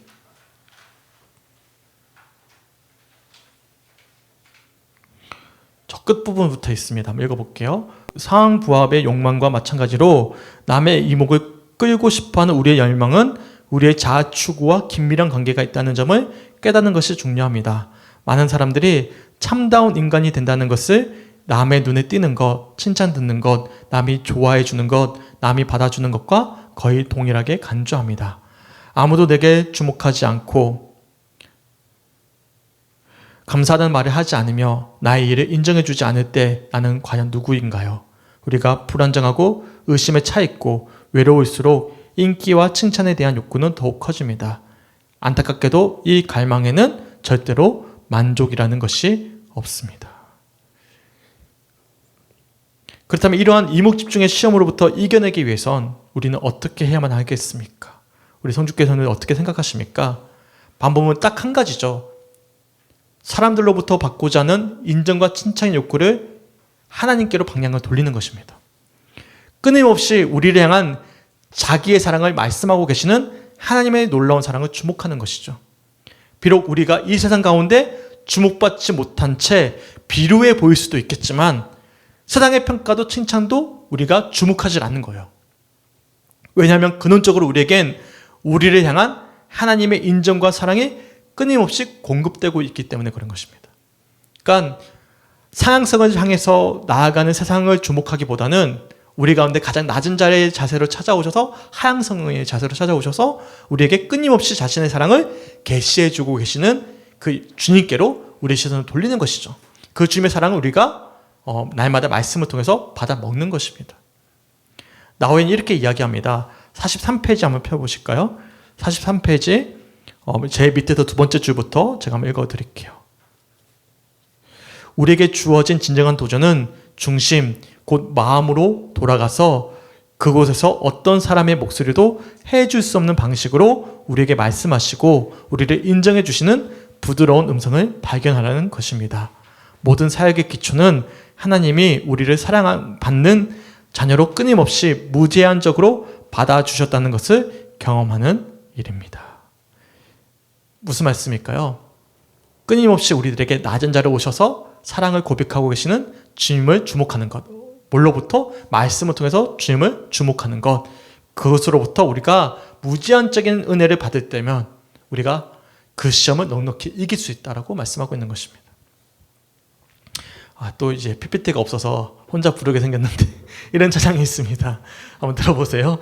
저 끝부분부터 있습니다. 한번 읽어볼게요. 상부합의 욕망과 마찬가지로 남의 이목을 끌고 싶어하는 우리의 열망은 우리의 자아 추구와 긴밀한 관계가 있다는 점을 깨닫는 것이 중요합니다. 많은 사람들이 참다운 인간이 된다는 것을 남의 눈에 띄는 것, 칭찬 듣는 것, 남이 좋아해 주는 것, 남이 받아주는 것과 거의 동일하게 간주합니다. 아무도 내게 주목하지 않고 감사하다는 말을 하지 않으며 나의 일을 인정해주지 않을 때 나는 과연 누구인가요? 우리가 불안정하고 의심에 차 있고 외로울수록 인기와 칭찬에 대한 욕구는 더욱 커집니다. 안타깝게도 이 갈망에는 절대로 만족이라는 것이 없습니다. 그렇다면 이러한 이목집중의 시험으로부터 이겨내기 위해선 우리는 어떻게 해야만 하겠습니까? 우리 성주께서는 어떻게 생각하십니까? 방법은 딱 한 가지죠. 사람들로부터 받고자 하는 인정과 칭찬의 욕구를 하나님께로 방향을 돌리는 것입니다. 끊임없이 우리를 향한 자기의 사랑을 말씀하고 계시는 하나님의 놀라운 사랑을 주목하는 것이죠. 비록 우리가 이 세상 가운데 주목받지 못한 채 비루해 보일 수도 있겠지만 세상의 평가도 칭찬도 우리가 주목하지 않는 거예요. 왜냐하면 근원적으로 우리에겐 우리를 향한 하나님의 인정과 사랑이 끊임없이 공급되고 있기 때문에 그런 것입니다. 그러니까 상향성을 향해서 나아가는 세상을 주목하기보다는 우리 가운데 가장 낮은 자세로 찾아오셔서 하향성의 자세로 찾아오셔서 우리에게 끊임없이 자신의 사랑을 계시해주고 계시는 그 주님께로 우리의 시선을 돌리는 것이죠. 그 주님의 사랑을 우리가 날마다 말씀을 통해서 받아 먹는 것입니다. 나후에는 이렇게 이야기합니다. 43페이지 한번 펴보실까요? 43페이지 제일 밑에서 두 번째 줄부터 제가 한번 읽어드릴게요. 우리에게 주어진 진정한 도전은 중심, 곧 마음으로 돌아가서 그곳에서 어떤 사람의 목소리도 해줄 수 없는 방식으로 우리에게 말씀하시고 우리를 인정해 주시는 부드러운 음성을 발견하라는 것입니다. 모든 사역의 기초는 하나님이 우리를 사랑받는 자녀로 끊임없이 무제한적으로 받아주셨다는 것을 경험하는 일입니다. 무슨 말씀일까요? 끊임없이 우리들에게 낮은 자리에 오셔서 사랑을 고백하고 계시는 주님을 주목하는 것, 뭘로부터? 말씀을 통해서 주님을 주목하는 것, 그것으로부터 우리가 무제한적인 은혜를 받을 때면 우리가 그 시험을 넉넉히 이길 수 있다라고 말씀하고 있는 것입니다. 또 이제 PPT가 없어서 혼자 부르게 생겼는데 이런 찬양이 있습니다. 한번 들어보세요.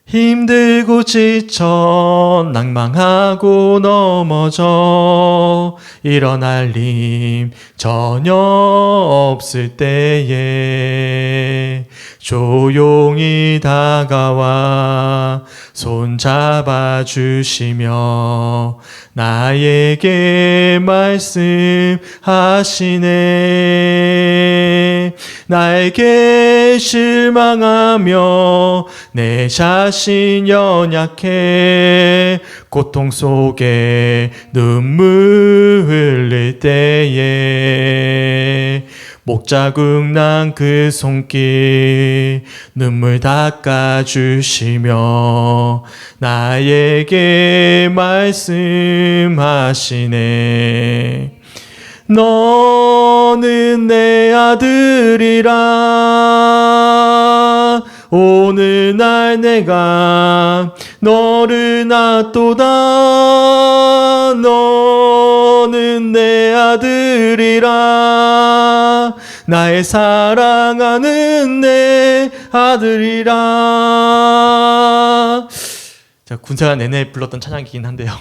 힘들고 지쳐 낭망하고 넘어져 일어날 힘 전혀 없을 때에 조용히 다가와 손잡아 주시며 나에게 말씀하시네. 나에게 실망하며 내 자신 연약해 고통 속에 눈물 흘릴 때에 목자국 난 그 손길 눈물 닦아주시며 나에게 말씀하시네. 너는 내 아들이라 오늘 날 내가 너를 낳도다. 너는 내 아들이라 나의 사랑하는 내 아들이라. 제가 군생활 내내 불렀던 찬양이긴 한데요,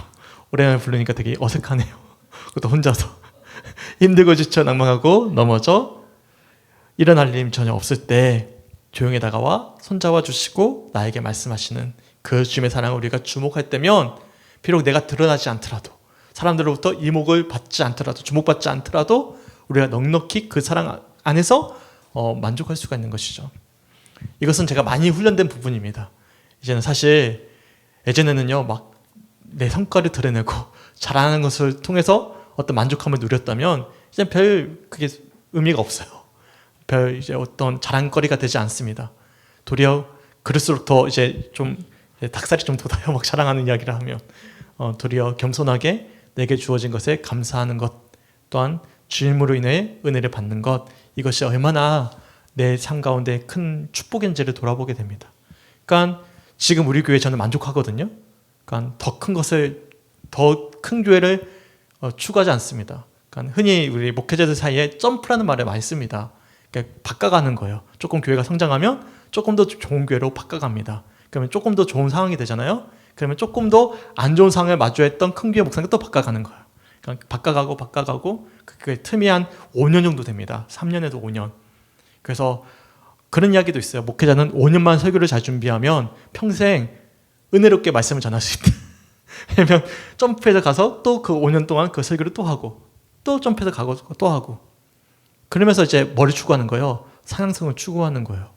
오랜만에 부르니까 되게 어색하네요. 그것도 혼자서 힘들고 지쳐 낭망하고 넘어져 일어날 일 전혀 없을 때 조용히 다가와 손잡아 주시고 나에게 말씀하시는 그 주님의 사랑을 우리가 주목할 때면 비록 내가 드러나지 않더라도 사람들로부터 이목을 받지 않더라도 주목받지 않더라도 우리가 넉넉히 그 사랑 안에서 만족할 수가 있는 것이죠. 이것은 제가 많이 훈련된 부분입니다. 이제는 사실 예전에는요 막 내 성과를 드러내고 잘하는 것을 통해서 어떤 만족함을 누렸다면 이제 별 그게 의미가 없어요. 별 이제 어떤 자랑거리가 되지 않습니다. 도리어 그럴수록 더 이제 좀 닭살이 좀 돋아요. 막 자랑하는 이야기를 하면 도리어 겸손하게 내게 주어진 것에 감사하는 것 또한 주님으로 인해 은혜를 받는 것, 이것이 얼마나 내 삶 가운데 큰 축복인지를 돌아보게 됩니다. 그러니까 지금 우리 교회 저는 만족하거든요. 그러니까 더 큰 것을 더 큰 교회를 추구하지 않습니다. 그러니까 흔히 우리 목회자들 사이에 점프라는 말을 많이 씁니다. 그러니까 바꿔가는 거예요. 조금 교회가 성장하면 조금 더 좋은 교회로 바꿔갑니다. 그러면 조금 더 좋은 상황이 되잖아요. 그러면 조금 더 안 좋은 상황을 마주했던 큰 교회 목사가 또 바꿔가는 거예요. 그러니까 바꿔가고 그 틈이 한 5년 정도 됩니다. 3년에도 5년. 그래서 그런 이야기도 있어요. 목회자는 5년만 설교를 잘 준비하면 평생 은혜롭게 말씀을 전할 수 있다. 왜냐면 점프해서 가서 또 그 5년 동안 그 설교를 또 하고 또 점프해서 가고 또 하고 그러면서 이제 뭐를 추구하는 거예요? 상향성을 추구하는 거예요.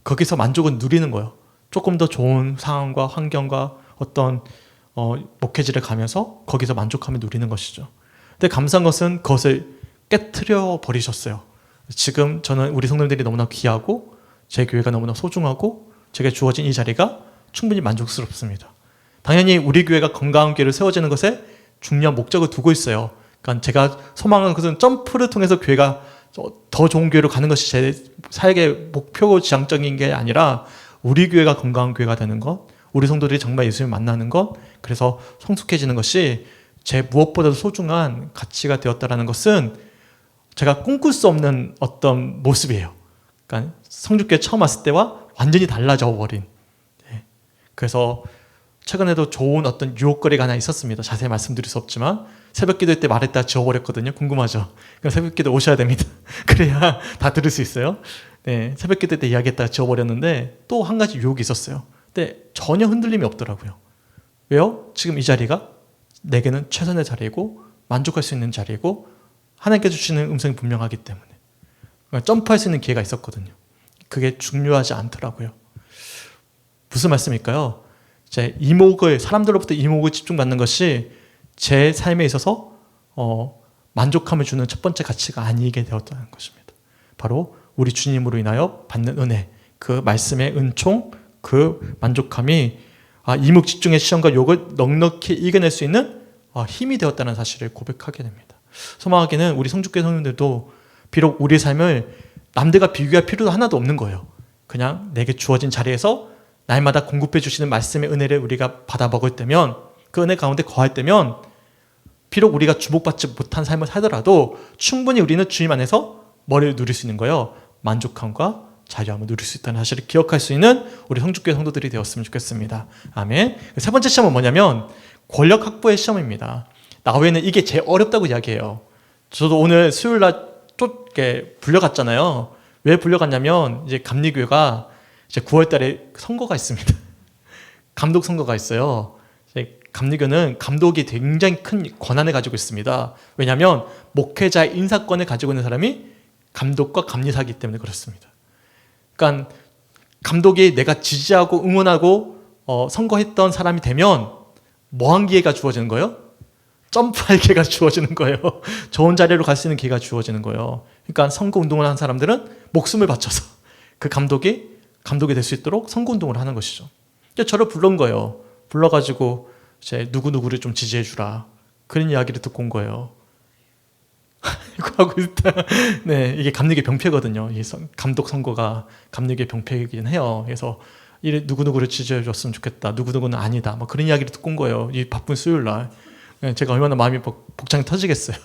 거기서 만족을 누리는 거예요. 조금 더 좋은 상황과 환경과 어떤 목회지를 가면서 거기서 만족함을 누리는 것이죠. 근데 감사한 것은 그것을 깨트려 버리셨어요. 지금 저는 우리 성도님들이 너무나 귀하고 제 교회가 너무나 소중하고 제게 주어진 이 자리가 충분히 만족스럽습니다. 당연히 우리 교회가 건강한 교회를 세워지는 것에 중요한 목적을 두고 있어요. 그러니까 제가 소망하는 것은 점프를 통해서 교회가 더 좋은 교회로 가는 것이 제 사역의 목표고 지향적인 게 아니라 우리 교회가 건강한 교회가 되는 것, 우리 성도들이 정말 예수님을 만나는 것, 그래서 성숙해지는 것이 제 무엇보다도 소중한 가치가 되었다는 것은 제가 꿈꿀 수 없는 어떤 모습이에요. 그러니까 성주교회 처음 왔을 때와 완전히 달라져 버린. 그래서 최근에도 좋은 어떤 유혹거리가 하나 있었습니다. 자세히 말씀드릴 수 없지만 새벽 기도 때 말했다 지워버렸거든요. 궁금하죠? 그럼 새벽 기도 오셔야 됩니다. 그래야 다 들을 수 있어요. 네, 새벽 기도 때 이야기했다가 지워버렸는데 또 한 가지 유혹이 있었어요. 근데 전혀 흔들림이 없더라고요. 왜요? 지금 이 자리가 내게는 최선의 자리이고 만족할 수 있는 자리이고 하나님께서 주시는 음성이 분명하기 때문에 점프할 수 있는 기회가 있었거든요. 그게 중요하지 않더라고요. 무슨 말씀일까요? 제 이목을, 사람들로부터 이목을 집중받는 것이 제 삶에 있어서 만족함을 주는 첫 번째 가치가 아니게 되었다는 것입니다. 바로 우리 주님으로 인하여 받는 은혜, 그 말씀의 은총, 그 만족함이 이목 집중의 시험과 욕을 넉넉히 이겨낼 수 있는 힘이 되었다는 사실을 고백하게 됩니다. 소망하기는 우리 성주교회 성도들도 비록 우리의 삶을 남들과 비교할 필요도 하나도 없는 거예요. 그냥 내게 주어진 자리에서 날마다 공급해 주시는 말씀의 은혜를 우리가 받아 먹을 때면, 그 은혜 가운데 거할 때면 비록 우리가 주목받지 못한 삶을 살더라도 충분히 우리는 주님 안에서 뭐를 누릴 수 있는 거예요? 만족함과 자유함을 누릴 수 있다는 사실을 기억할 수 있는 우리 성주교회 성도들이 되었으면 좋겠습니다. 아멘. 세 번째 시험은 뭐냐면 권력 확보의 시험입니다. 나후에는 이게 제일 어렵다고 이야기해요. 저도 오늘 수요일날 쫓게 불려갔잖아요. 왜 불려갔냐면 이제 감리교회가 이제 9월달에 선거가 있습니다. 감독 선거가 있어요. 감리교는 감독이 굉장히 큰 권한을 가지고 있습니다. 왜냐하면 목회자의 인사권을 가지고 있는 사람이 감독과 감리사이기 때문에 그렇습니다. 그러니까 감독이 내가 지지하고 응원하고 선거했던 사람이 되면 뭐한 기회가 주어지는 거예요? 점프할 기회가 주어지는 거예요. 좋은 자리로 갈 수 있는 기회가 주어지는 거예요. 그러니까 선거운동을 하는 사람들은 목숨을 바쳐서 그 감독이 될 수 있도록 선거운동을 하는 것이죠. 저를 불러온 거예요. 불러가지고 이제 누구누구를 좀 지지해 주라. 그런 이야기를 듣고 온 거예요. 이거 하고 있다. 네, 이게 감리교 병폐거든요. 이 감독 선거가 감리교 병폐이긴 해요. 그래서 누구누구를 지지해 줬으면 좋겠다. 누구누구는 아니다. 뭐 그런 이야기를 듣고 온 거예요. 이 바쁜 수요일 날. 제가 얼마나 마음이 복장이 터지겠어요.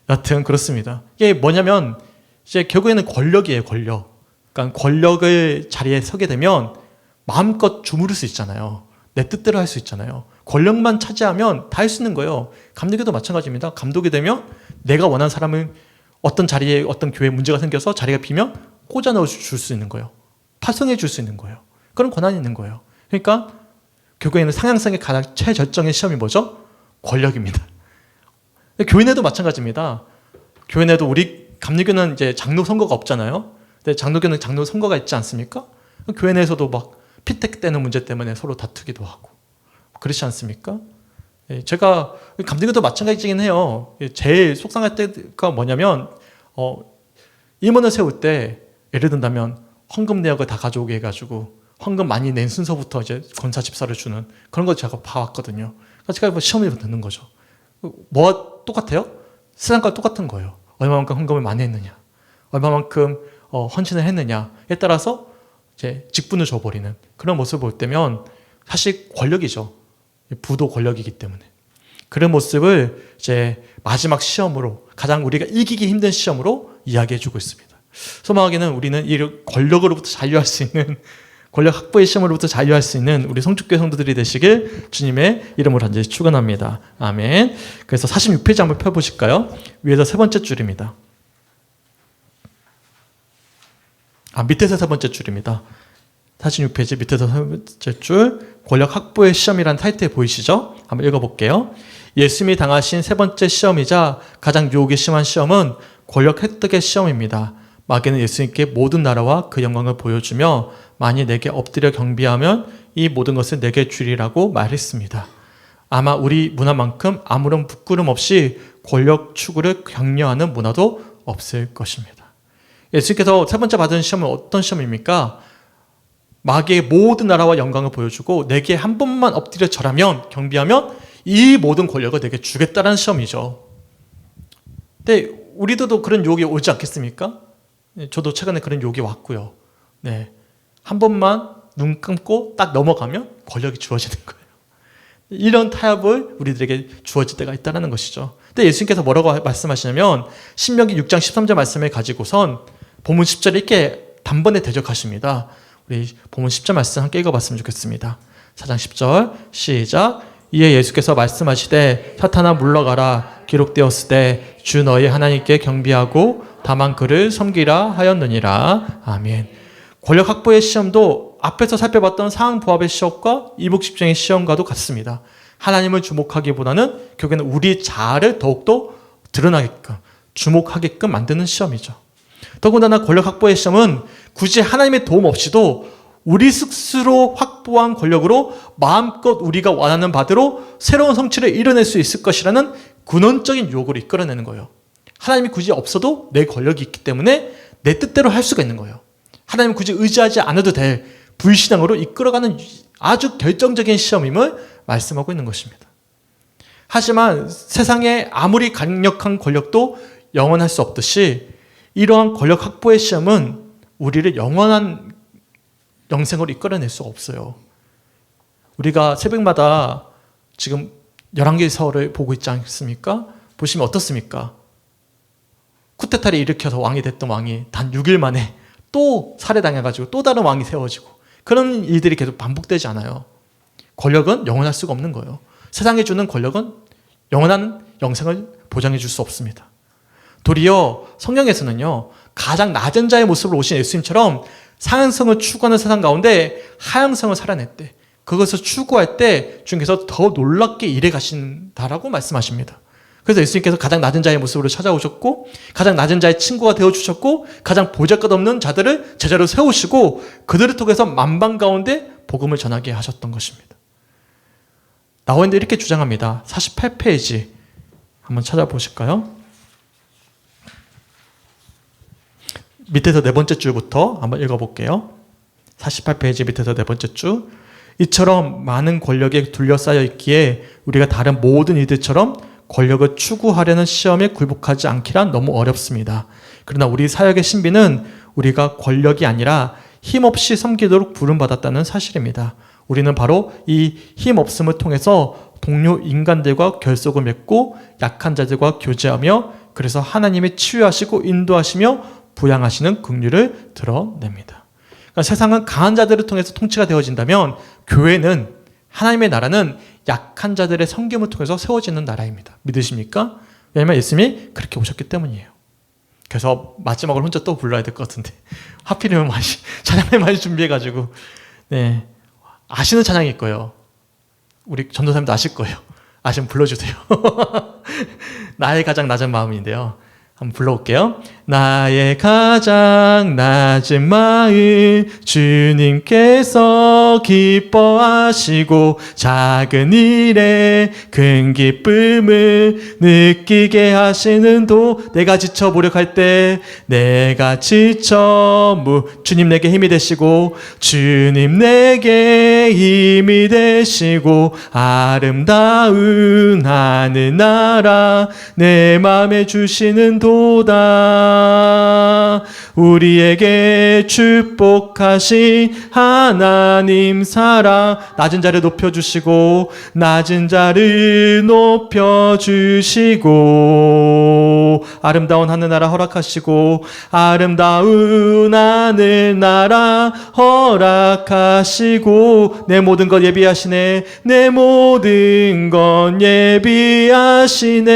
여튼 그렇습니다. 이게 뭐냐면 이제 결국에는 권력이에요. 그러니까 권력을 자리에 서게 되면 마음껏 주무를 수 있잖아요. 내 뜻대로 할 수 있잖아요. 권력만 차지하면 다 할 수 있는 거예요. 감독에도 마찬가지입니다. 감독이 되면 내가 원하는 사람을 어떤 자리에 어떤 교회에 문제가 생겨서 자리가 비면 꽂아 넣어 줄 수 있는 거예요. 파송해 줄 수 있는 거예요. 그런 권한이 있는 거예요. 그러니까 결국에는 상향성의 가장 최절정의 시험이 뭐죠? 권력입니다. 교회 내도 마찬가지입니다. 교회 내도 우리 감리교는 이제 장로 선거가 없잖아요. 근데 장로교는 장로 선거가 있지 않습니까? 교회 내에서도 막 피택되는 문제 때문에 서로 다투기도 하고 그렇지 않습니까? 제가 감리교도 마찬가지긴 해요. 제일 속상할 때가 뭐냐면 임원을 세울 때 예를 든다면 헌금 내역을 다 가져오게 해가지고 헌금 많이 낸 순서부터 이제 권사 집사를 주는 그런 거 제가 봐왔거든요. 그래서 제가 시험을 듣는 거죠. 뭐가 똑같아요? 세상과 똑같은 거예요. 얼마만큼 헌금을 많이 했느냐, 얼마만큼 헌신을 했느냐에 따라서 이제 직분을 줘버리는 그런 모습을 볼 때면 사실 권력이죠. 부도 권력이기 때문에 그런 모습을 이제 마지막 시험으로 가장 우리가 이기기 힘든 시험으로 이야기해주고 있습니다. 소망하기는 우리는 이 권력으로부터 자유할 수 있는 권력 확보의 시험으로부터 자유할 수 있는 우리 성축교회 성도들이 되시길 주님의 이름으로 단지 축원합니다. 아멘. 그래서 46페이지 한번 펴보실까요? 위에서 세 번째 줄입니다. 밑에서 세 번째 줄입니다. 46페이지 밑에서 세 번째 줄, 권력 확보의 시험이라는 타이틀 보이시죠? 한번 읽어볼게요. 예수님이 당하신 세 번째 시험이자 가장 유혹이 심한 시험은 권력 획득의 시험입니다. 마귀는 예수님께 모든 나라와 그 영광을 보여주며 만일 내게 엎드려 경배하면 이 모든 것을 내게 주리라고 말했습니다. 아마 우리 문화만큼 아무런 부끄럼 없이 권력 추구를 격려하는 문화도 없을 것입니다. 예수님께서 세 번째 받은 시험은 어떤 시험입니까? 마귀의 모든 나라와 영광을 보여주고 내게 한 번만 엎드려 절하면, 경배하면 이 모든 권력을 내게 주겠다는 시험이죠. 근데 우리들도 그런 유혹이 오지 않겠습니까? 저도 최근에 그런 유혹이 왔고요. 네, 한 번만 눈 감고 딱 넘어가면 권력이 주어지는 거예요. 이런 타협을 우리들에게 주어질 때가 있다는 것이죠. 근데 예수님께서 뭐라고 말씀하시냐면 신명기 6장 13절 말씀을 가지고선 본문 10절에 이렇게 단번에 대적하십니다. 우리 본문 10절 말씀 함께 읽어봤으면 좋겠습니다. 4장 10절 시작. 이에 예수께서 말씀하시되 사탄아 물러가라 기록되었으되 주 너희 하나님께 경배하고 다만 그를 섬기라 하였느니라. 아멘. 권력 확보의 시험도 앞에서 살펴봤던 상황부합의 시험과 이복십쟁의 시험과도 같습니다. 하나님을 주목하기보다는 결국에는 우리 자아를 더욱더 드러나게끔 주목하게끔 만드는 시험이죠. 더군다나 권력 확보의 시험은 굳이 하나님의 도움 없이도 우리 스스로 확보한 권력으로 마음껏 우리가 원하는 바대로 새로운 성취를 이뤄낼 수 있을 것이라는 근원적인 유혹으로 이끌어내는 거예요. 하나님이 굳이 없어도 내 권력이 있기 때문에 내 뜻대로 할 수가 있는 거예요. 하나님 굳이 의지하지 않아도 될 불신앙으로 이끌어가는 아주 결정적인 시험임을 말씀하고 있는 것입니다. 하지만 세상에 아무리 강력한 권력도 영원할 수 없듯이 이러한 권력 확보의 시험은 우리를 영원한 영생으로 이끌어낼 수가 없어요. 우리가 새벽마다 지금 열왕기서를 보고 있지 않습니까? 보시면 어떻습니까? 쿠데타를 일으켜서 왕이 됐던 왕이 단 6일 만에 또 살해당해가지고 또 다른 왕이 세워지고, 그런 일들이 계속 반복되지 않아요. 권력은 영원할 수가 없는 거예요. 세상에 주는 권력은 영원한 영생을 보장해 줄 수 없습니다. 도리어 성경에서는요, 가장 낮은 자의 모습으로 오신 예수님처럼 상향성을 추구하는 세상 가운데 하향성을 살아냈대. 그것을 추구할 때 주님께서 더 놀랍게 일해 가신다라고 말씀하십니다. 그래서 예수님께서 가장 낮은 자의 모습으로 찾아오셨고, 가장 낮은 자의 친구가 되어주셨고, 가장 보잘것없는 자들을 제자로 세우시고, 그들을 통해서 만방 가운데 복음을 전하게 하셨던 것입니다. 나오는데 이렇게 주장합니다. 48페이지 한번 찾아보실까요? 밑에서 네 번째 줄부터 한번 읽어볼게요. 48페이지 밑에서 네 번째 줄. 이처럼 많은 권력에 둘러싸여 있기에 우리가 다른 모든 이들처럼 권력을 추구하려는 시험에 굴복하지 않기란 너무 어렵습니다. 그러나 우리 사역의 신비는 우리가 권력이 아니라 힘없이 섬기도록 부름받았다는 사실입니다. 우리는 바로 이 힘없음을 통해서 동료 인간들과 결속을 맺고 약한 자들과 교제하며, 그래서 하나님이 치유하시고 인도하시며 부양하시는 긍휼을 드러냅니다. 그러니까 세상은 강한 자들을 통해서 통치가 되어진다면, 교회는, 하나님의 나라는 약한 자들의 섬김을 통해서 세워지는 나라입니다. 믿으십니까? 왜냐하면 예수님이 그렇게 오셨기 때문이에요. 그래서 마지막으로 혼자 또 불러야 될 것 같은데 하필이면 찬양을 많이 준비해가지고, 네, 아시는 찬양일 거예요. 우리 전도사님도 아실 거예요. 아시면 불러주세요. 나의 가장 낮은 마음인데요, 한번 불러볼게요. 나의 가장 낮은 마음 주님께서 기뻐하시고 작은 일에 큰 기쁨을 느끼게 하시는 도. 내가 지쳐 무력할 때, 내가 지쳐 주님 내게 힘이 되시고, 주님 내게 힘이 되시고, 아름다운 하늘나라 내 맘에 주시는 도다. 우리에게 축복하신 하나님 사랑, 낮은 자를 높여주시고, 낮은 자를 높여주시고, 아름다운 하늘나라 허락하시고, 아름다운 하늘나라 허락하시고, 내 모든 것 예비하시네, 내 모든 것 예비하시네.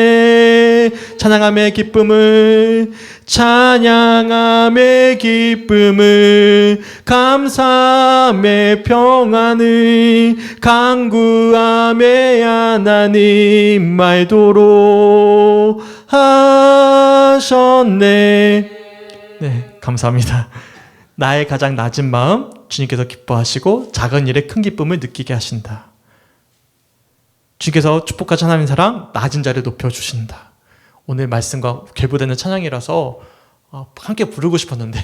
찬양함의 기쁨을, 찬양함의 기쁨을, 감사함의 평안을, 간구함의 하나님 말도록 하셨네. 네, 감사합니다. 나의 가장 낮은 마음 주님께서 기뻐하시고 작은 일에 큰 기쁨을 느끼게 하신다. 주님께서 축복하신 하나님 사랑, 낮은 자를 높여주신다. 오늘 말씀과 결부되는 찬양이라서 함께 부르고 싶었는데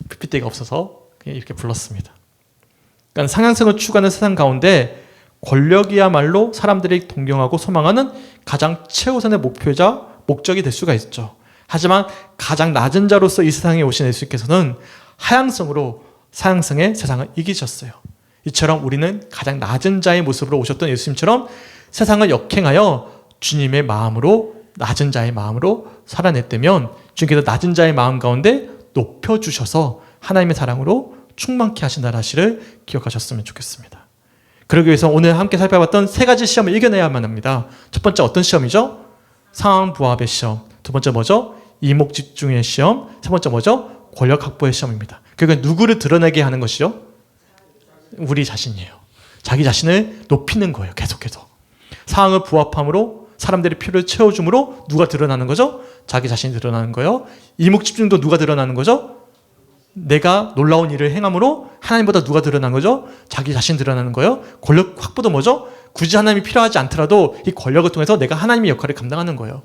PPT가 없어서 그냥 이렇게 불렀습니다. 그러니까 상향성을 추구하는 세상 가운데 권력이야말로 사람들이 동경하고 소망하는 가장 최우선의 목표이자 목적이 될 수가 있죠. 하지만 가장 낮은 자로서 이 세상에 오신 예수님께서는 하향성으로 상향성의 세상을 이기셨어요. 이처럼 우리는 가장 낮은 자의 모습으로 오셨던 예수님처럼 세상을 역행하여 주님의 마음으로, 낮은 자의 마음으로 살아냈다면 주님께서 낮은 자의 마음 가운데 높여주셔서 하나님의 사랑으로 충만케 하신다는 사실을 기억하셨으면 좋겠습니다. 그러기 위해서 오늘 함께 살펴봤던 세 가지 시험을 이겨내야만 합니다. 첫 번째 어떤 시험이죠? 상황 부합의 시험. 두 번째 뭐죠? 이목 집중의 시험. 세 번째 뭐죠? 권력 확보의 시험입니다. 그러니까 누구를 드러내게 하는 것이죠? 우리 자신이에요. 자기 자신을 높이는 거예요. 계속해서. 상황을 부합함으로 사람들의 필요를 채워줌으로 누가 드러나는 거죠? 자기 자신이 드러나는 거예요. 이목 집중도 누가 드러나는 거죠? 내가 놀라운 일을 행함으로 하나님보다 누가 드러나는 거죠? 자기 자신 드러나는 거예요. 권력 확보도 뭐죠? 굳이 하나님이 필요하지 않더라도 이 권력을 통해서 내가 하나님의 역할을 감당하는 거예요.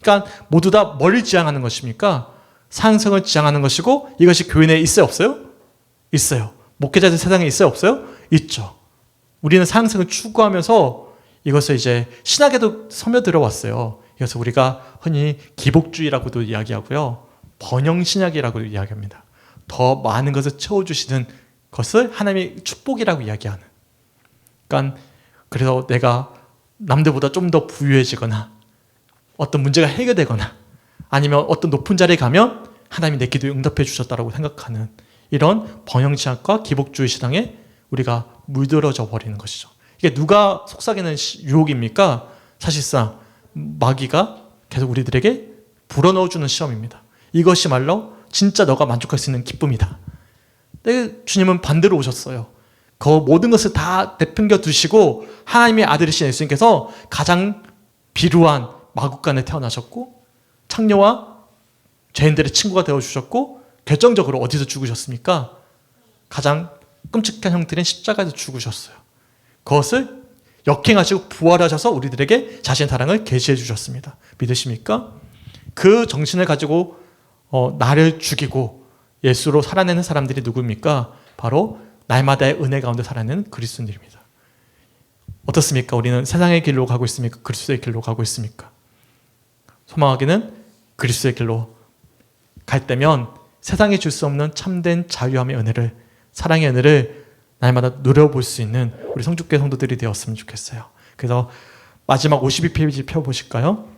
그러니까 모두 다 뭘 지향하는 것입니까? 상승을 지향하는 것이고, 이것이 교회 내에 있어요, 없어요? 있어요. 목회자들 세상에 있어요, 없어요? 있죠. 우리는 상승을 추구하면서 이것을 이제 신학에도 스며들어 왔어요. 그래서 우리가 흔히 기복주의라고도 이야기하고요, 번영신학이라고도 이야기합니다. 더 많은 것을 채워주시는 그것을 하나님의 축복이라고 이야기하는. 그러니까 그래서 내가 남들보다 좀 더 부유해지거나 어떤 문제가 해결되거나 아니면 어떤 높은 자리에 가면 하나님이 내 기도에 응답해 주셨다라고 생각하는 이런 번영지향과 기복주의 신앙에 우리가 물들어져 버리는 것이죠. 이게 누가 속삭이는 유혹입니까? 사실상 마귀가 계속 우리들에게 불어넣어주는 시험입니다. 이것이 말로 진짜 너가 만족할 수 있는 기쁨이다. 근데 주님은 반대로 오셨어요. 그 모든 것을 다 내팽겨 두시고 하나님의 아들이신 예수님께서 가장 비루한 마국간에 태어나셨고 창녀와 죄인들의 친구가 되어주셨고 결정적으로 어디서 죽으셨습니까? 가장 끔찍한 형태인 십자가에서 죽으셨어요. 그것을 역행하시고 부활하셔서 우리들에게 자신의 사랑을 계시해 주셨습니다. 믿으십니까? 그 정신을 가지고 나를 죽이고 예수로 살아내는 사람들이 누구입니까? 바로 날마다의 은혜 가운데 살아내는 그리스도인들입니다. 어떻습니까? 우리는 세상의 길로 가고 있습니까? 그리스도의 길로 가고 있습니까? 소망하기는 그리스도의 길로 갈 때면 세상이 줄 수 없는 참된 자유함의 은혜를, 사랑의 은혜를 날마다 누려볼 수 있는 우리 성주교회 성도들이 되었으면 좋겠어요. 그래서 마지막 52페이지 펴보실까요?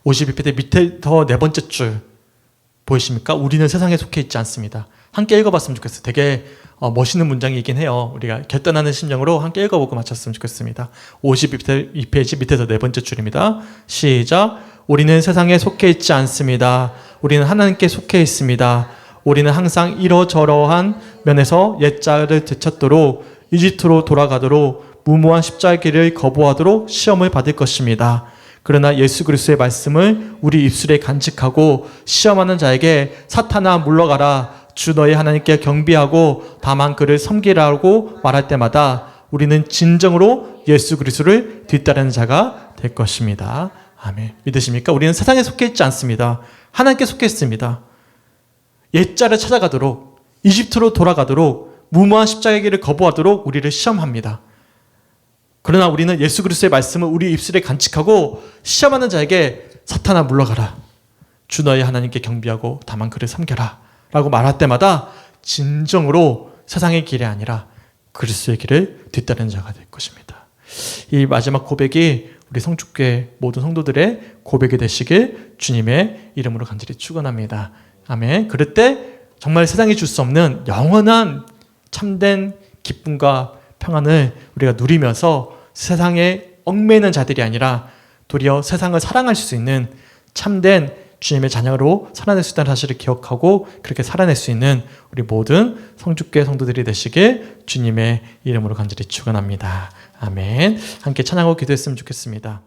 52페이지 밑에 더 네 번째 줄 보이십니까? 우리는 세상에 속해 있지 않습니다. 함께 읽어봤으면 좋겠어요. 되게 멋있는 문장이긴 해요. 우리가 결단하는 심정으로 함께 읽어보고 마쳤으면 좋겠습니다. 52페이지 밑에서 네 번째 줄입니다. 시작. 우리는 세상에 속해 있지 않습니다. 우리는 하나님께 속해 있습니다. 우리는 항상 이러저러한 면에서 옛자를 되찾도록 이집트로 돌아가도록 무모한 십자가의 길을 거부하도록 시험을 받을 것입니다. 그러나 예수 그리스도의 말씀을 우리 입술에 간직하고 시험하는 자에게 사탄아 물러가라, 주 너희 하나님께 경배하고 다만 그를 섬기라고 말할 때마다 우리는 진정으로 예수 그리스도를 뒤따르는 자가 될 것입니다. 아멘. 믿으십니까? 우리는 세상에 속해 있지 않습니다. 하나님께 속해 있습니다. 옛자를 찾아가도록, 이집트로 돌아가도록, 무모한 십자가의 길을 거부하도록 우리를 시험합니다. 그러나 우리는 예수 그리스도의 말씀을 우리 입술에 간직하고 시험하는 자에게 사탄아 물러가라, 주 너희 하나님께 경배하고 다만 그를 섬겨라 라고 말할 때마다 진정으로 세상의 길이 아니라 그리스도의 길을 뒤따르는 자가 될 것입니다. 이 마지막 고백이 우리 성축교회 모든 성도들의 고백이 되시길 주님의 이름으로 간절히 축원합니다. 아멘. 그럴 때 정말 세상이 줄 수 없는 영원한 참된 기쁨과 평안을 우리가 누리면서 세상에 얽매이는 자들이 아니라 도리어 세상을 사랑할 수 있는 참된 주님의 자녀로 살아낼 수 있다는 사실을 기억하고 그렇게 살아낼 수 있는 우리 모든 성주교회 성도들이 되시길 주님의 이름으로 간절히 축원합니다. 아멘. 함께 찬양하고 기도했으면 좋겠습니다.